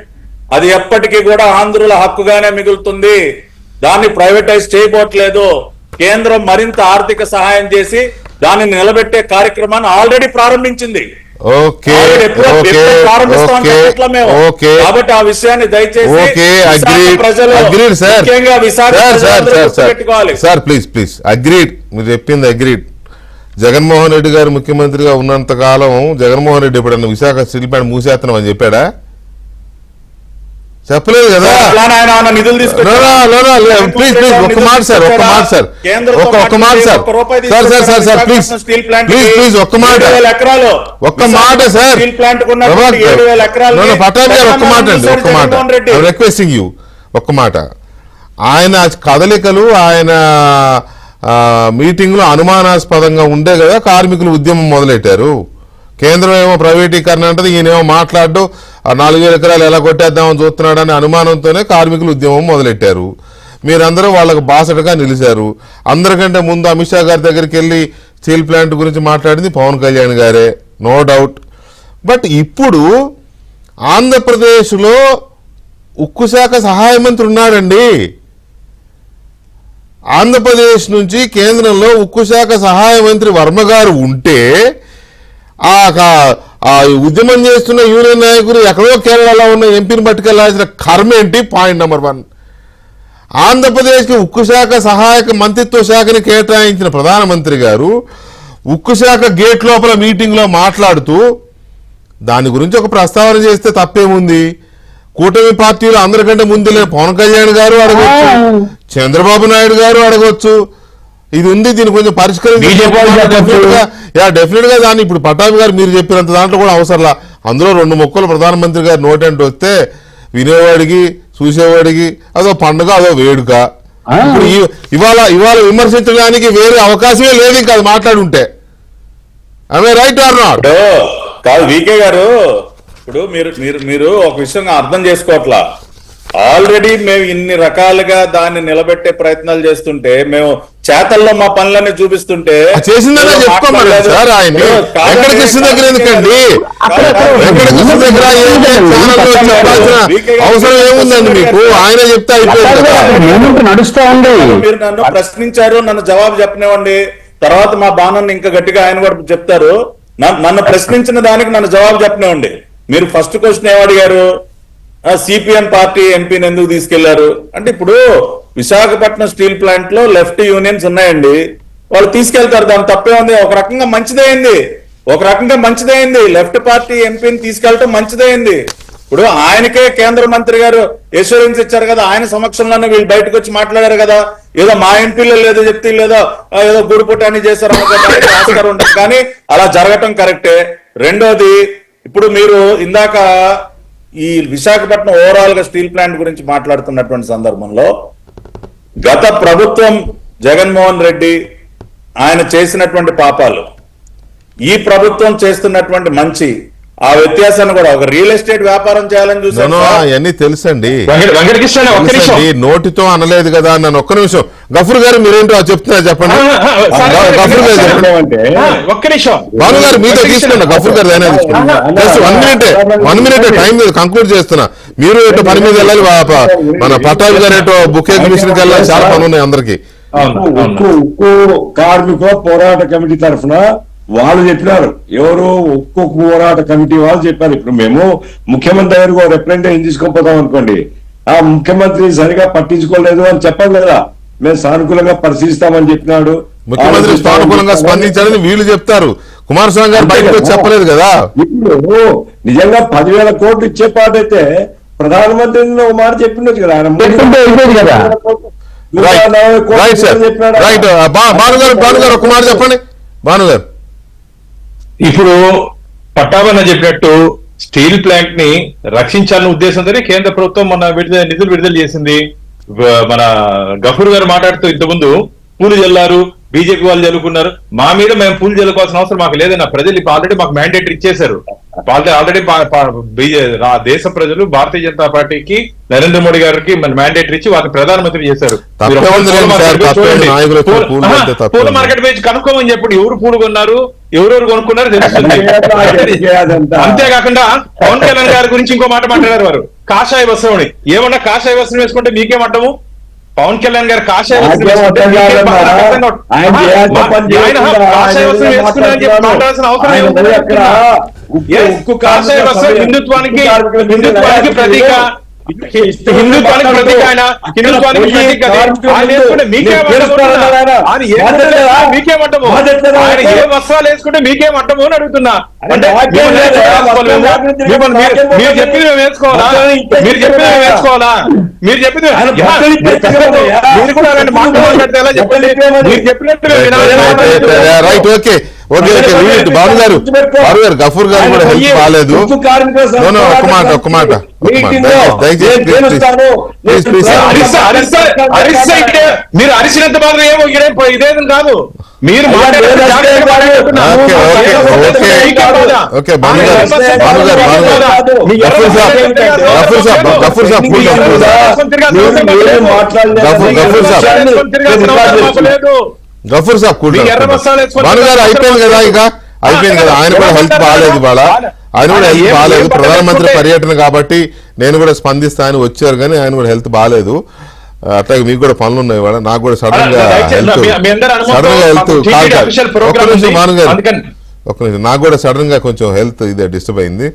అది ఎప్పటికీ కూడా ఆంధ్రుల హక్కుగానే మిగులుతుంది. దాన్ని ప్రైవేటైజ్ చేయబోట్లేదు. కేంద్రం మరింత ఆర్థిక సహాయం చేసి దాన్ని నిలబెట్టే కార్యక్రమాన్ని ఆల్రెడీ ప్రారంభించింది. కాబట్టి ఆ విషయాన్ని దయచేసి ప్రజలు ముఖ్యంగా విశాఖ పెట్టుకోవాలి. సార్ ప్లీజ్ అగ్రీడ్, మీరు చెప్పింది అగ్రీడ్. జగన్మోహన్ రెడ్డి గారు ముఖ్యమంత్రిగా ఉన్నంత కాలం జగన్మోహన్ రెడ్డి ఎప్పుడన్నా విశాఖ స్టీల్ ప్లాంట్ మూసేస్తున్నాం అని చెప్పాడా? చెప్పలేదు కదా. నిధులు ఒక్క మాట సార్ రిక్వెస్టింగ్ యూ, ఒక్క మాట. ఆయన కదలికలు, ఆయన మీటింగ్ లో అనుమానాస్పదంగా ఉండే కదా కార్మికులు ఉద్యమం మొదలెట్టారు. కేంద్రం ఏమో ప్రైవేటీకరణ అంటది, ఈయనేమో మాట్లాడు 4,000 ఎకరాలు ఎలా కొట్టేద్దామని చూస్తున్నాడని అనుమానంతోనే కార్మికులు ఉద్యమం మొదలెట్టారు. మీరందరూ వాళ్ళకు బాసటగా నిలిచారు. అందరికంటే ముందు అమిత్ షా గారి దగ్గరికి వెళ్ళి స్టీల్ ప్లాంట్ గురించి మాట్లాడింది పవన్ కళ్యాణ్ గారే, నో డౌట్. బట్ ఇప్పుడు ఆంధ్రప్రదేశ్లో ఉక్కు శాఖ సహాయ మంత్రి ఉన్నాడండి. ఆంధ్రప్రదేశ్ నుంచి కేంద్రంలో ఉక్కు శాఖ సహాయ మంత్రి వర్మ గారు ఉంటే ఆ ఉద్యమం చేస్తున్న యూనియన్ నాయకులు ఎక్కడో కేరళలో ఉన్న ఎంపీని పట్టుకెళ్లాల్సిన కర్మ ఏంటి? Point number 1. ఆంధ్రప్రదేశ్కి ఉక్కు శాఖ సహాయక మంత్రిత్వ శాఖని కేటాయించిన ప్రధానమంత్రి గారు ఉక్కు శాఖ గేట్ లోపల మీటింగ్ లో మాట్లాడుతూ దాని గురించి ఒక ప్రస్తావన చేస్తే తప్పేముంది? కూటమి పార్టీలు అందరికంటే ముందులే పవన్ కళ్యాణ్ గారు అడగొచ్చు, చంద్రబాబు నాయుడు గారు అడగొచ్చు, ఇది ఉంది, దీన్ని కొంచెం BJP వాళ్ళు చెప్పొచ్చు. డెఫినెట్ గా దాన్ని ఇప్పుడు పటాభి గారు మీరు చెప్పినంత దాంట్లో కూడా అవసరంలా. అందులో 2 ముక్కలు ప్రధానమంత్రి గారు నోటంటే వస్తే వినేవాడికి చూసేవాడికి అదో పండుగ, అదో వేడుక. ఇప్పుడు ఇవాళ విమర్శించడానికి వేరే అవకాశమే లేదు ఇంకా అది మాట్లాడుంటే. ఆమె రైట్ ఆర్ నాట్? కాదు వికే గారు, ఇప్పుడు మీరు ఒక విషయం అర్థం చేసుకోవట్లా. ఆల్రెడీ మేము ఇన్ని రకాలుగా దాన్ని నిలబెట్టే ప్రయత్నాలు చేస్తుంటే, మేము చేతల్లో మా పనులన్నీ చూపిస్తుంటే చేసిందనే చెప్పుకోమని సార్ ఆయన్ని. వెంకట కృష్ణ దగ్గర ఎందుకండి? వెంకట కృష్ణ దగ్గర చెప్పాల్సిన అవసరం ఏముందండి మీకు? ఆయన చెప్తే అయిపోయింది. నడుస్తా ఉంది. మీరు నన్ను ప్రశ్నించారు, నన్ను జవాబు చెప్పనివ్వండి. తర్వాత మా బాణాన్ని ఇంకా గట్టిగా ఆయన కూడా చెప్తారు. నన్ను ప్రశ్నించిన దానికి నన్ను జవాబు చెప్పనివ్వండి. మీరు ఫస్ట్ క్వశ్చన్ ఏమడిగారు? సిపిఎం పార్టీ ఎంపీని ఎందుకు తీసుకెళ్లారు అంటే, ఇప్పుడు విశాఖపట్నం స్టీల్ ప్లాంట్ లో లెఫ్ట్ యూనియన్స్ ఉన్నాయండి, వాళ్ళు తీసుకెళ్తారు, దాని తప్పే ఉంది. ఒక రకంగా మంచిదైంది లెఫ్ట్ పార్టీ ఎంపీని తీసుకెళ్లటం మంచిదైంది. ఇప్పుడు ఆయనకే కేంద్ర మంత్రి గారు ఎష్యూరెన్స్ ఇచ్చారు కదా, ఆయన సమక్షంలోనే వీళ్ళు బయటకు వచ్చి మాట్లాడారు కదా. ఏదో మా ఎంపీలో లేదో చెప్తే లేదో ఏదో గుడిపుటాన్ని చేశారు ఆస్కారం ఉంటుంది, కానీ అలా జరగటం కరెక్టే. రెండోది, ఇప్పుడు మీరు ఇందాక ఈ విశాఖపట్నం ఓవరాల్ గా స్టీల్ ప్లాంట్ గురించి మాట్లాడుతున్నటువంటి సందర్భంలో గత ప్రభుత్వం జగన్మోహన్ రెడ్డి ఆయన చేసినటువంటి పాపాలు, ఈ ప్రభుత్వం చేస్తున్నటువంటి మంచి, ఆ వ్యత్యాసాన్ని కూడా ఒక రియల్ ఎస్టేట్ వ్యాపారం చేయాలని చూసాను. అవన్నీ తెలుసండి, వెంకటకృష్ణ నోటితో అనలేదు కదా. నన్ను ఒక్క నిమిషం గఫూర్ గారు మీరేంటో చెప్తున్నారు చెప్పండి. గఫూర్ గారు చెప్పండి. ఒక్క నిమిషం భాను గారు మీతో తీసుకున్నా, గఫూర్ గారు అయినా తీసుకున్నా. జస్ట్ 1 మినిట్ టైం కంక్లూడ్ చేస్తున్నా. మీరు ఇటు పని మీద వెళ్ళాలి, మన పటాభి గారు ఇటు బుక్ ఎగ్జిబిషన్కి వెళ్ళాలి, చాలా పనులు ఉన్నాయి అందరికి. ఉక్కు కార్మికుల పోరాట కమిటీ తరఫున వాళ్ళు చెప్పినారు, ఎవరు ఉక్కు పోరాట కమిటీ వాళ్ళు చెప్పారు. ఇప్పుడు మేము ముఖ్యమంత్రి దగ్గరకు రిప్రజెంటేషన్ తీసుకోపోతాం అనుకోండి, ఆ ముఖ్యమంత్రి సరిగా పట్టించుకోలేదు అని చెప్పాలి కదా, మేము సానుకూలంగా పరిశీలిస్తామని చెప్పినాడు. ముఖ్యమంత్రి సానుకూలంగా స్పందించాలని వీళ్ళు చెప్తారు, కుమారస్వామి గారు బయటకు వచ్చి చెప్పలేదు కదా. ఇప్పుడు నిజంగా 10,000 కోట్లు ఇచ్చే పాటైతే ప్రధానమంత్రి ఒక మాట చెప్పిండొచ్చు కదా. Right sir, right. భానుగారు ఒక మాట చెప్పండి. భానుగారు, ఇప్పుడు పట్టాభన్న చెప్పినట్టు స్టీల్ ప్లాంట్ ని రక్షించాలనే ఉద్దేశంతోనే కేంద్ర ప్రభుత్వం మన నిధులు విడుదల చేసింది. మన గఫూర్ గారు మాట్లాడుతూ ఇంతకుముందు పూలు చల్లారు, బీజేపీ వాళ్ళు చల్లుకున్నారు, మా మీద మేము పూలు చల్లుకోవాల్సిన అవసరం మాకు లేదన్న. ప్రజలు ఇప్పుడు ఆల్రెడీ మాకు మ్యాండేట్ ఇచ్చేశారు. ఆల్రెడీ దేశ ప్రజలు భారతీయ జనతా పార్టీకి నరేంద్ర మోడీ గారికి మన మ్యాండేట్ ఇచ్చి వారిని ప్రధానమంత్రి చేశారు. పూల మార్కెట్ పేజ్ కనుక్కోమని చెప్పండి, ఎవరు పూలు కొన్నారు, ఎవరెవరు కొనుక్కున్నారు తెలుస్తుంది. అంతేకాకుండా పవన్ కళ్యాణ్ గారి గురించి ఇంకో మాట మాట్లాడారు వారు, కాషాయ వస్త్రం అని. ఏమన్నా కాషాయ వస్త్రం వేసుకుంటే మీకేమంటాము? పవన్ కళ్యాణ్ గారు కాషాయ వస్త్రం వేసుకున్నారని చెప్పి మాట్లాడాల్సిన అవసరం కాషాయ వస్త్రం హిందుత్వానికి ప్రతీక, హిందుత్వానికి ప్రతీక ఆయన, హిందుత్వానికి ప్రతీక. ఆయన వేసుకుంటే మీకేమంటాము? ఆయన ఏ వస్త్రాలు వేసుకుంటే మీకేమంటాము అని అడుగుతున్నా. అంటే మీరు చెప్పింది మేము వేసుకోవాలా? మీరు చెప్పింది మీరు కూడా అలాంటి మాటలు మాట్లాడితే ఎలా చెప్పండి? మీరు చెప్పినట్టు రైట్. ఓకే ఓకే ఓకే బాబు గారు, గఫూర్ గారు కూడా హెల్త్ బాగాలేదు. ఒక్క మాట మీరు అరిసినంత మాత్రం ఏమో ఇదేం కాదు. మీరు గఫూర్ సాబ్ భాను గారు అయిపోయింది కదా, ఇక అయిపోయింది కదా. ఆయన కూడా హెల్త్ బాగాలేదు ఇవాళ, ఆయన కూడా హెల్త్ బాగాలేదు. ప్రధానమంత్రి పర్యటన కాబట్టి నేను కూడా స్పందిస్తా అని వచ్చారు, కానీ ఆయన కూడా హెల్త్ బాగాలేదు. అట్లాగే మీకు కూడా పనులు ఉన్నాయి ఇవాళ. నాకు కూడా సడన్ గా హెల్త్ ఒక్క నిమిషం భాను గారు, ఒక్క నిమిషం, నాకు కూడా సడన్ గా కొంచెం హెల్త్ ఇదే డిస్టర్బ్ అయింది.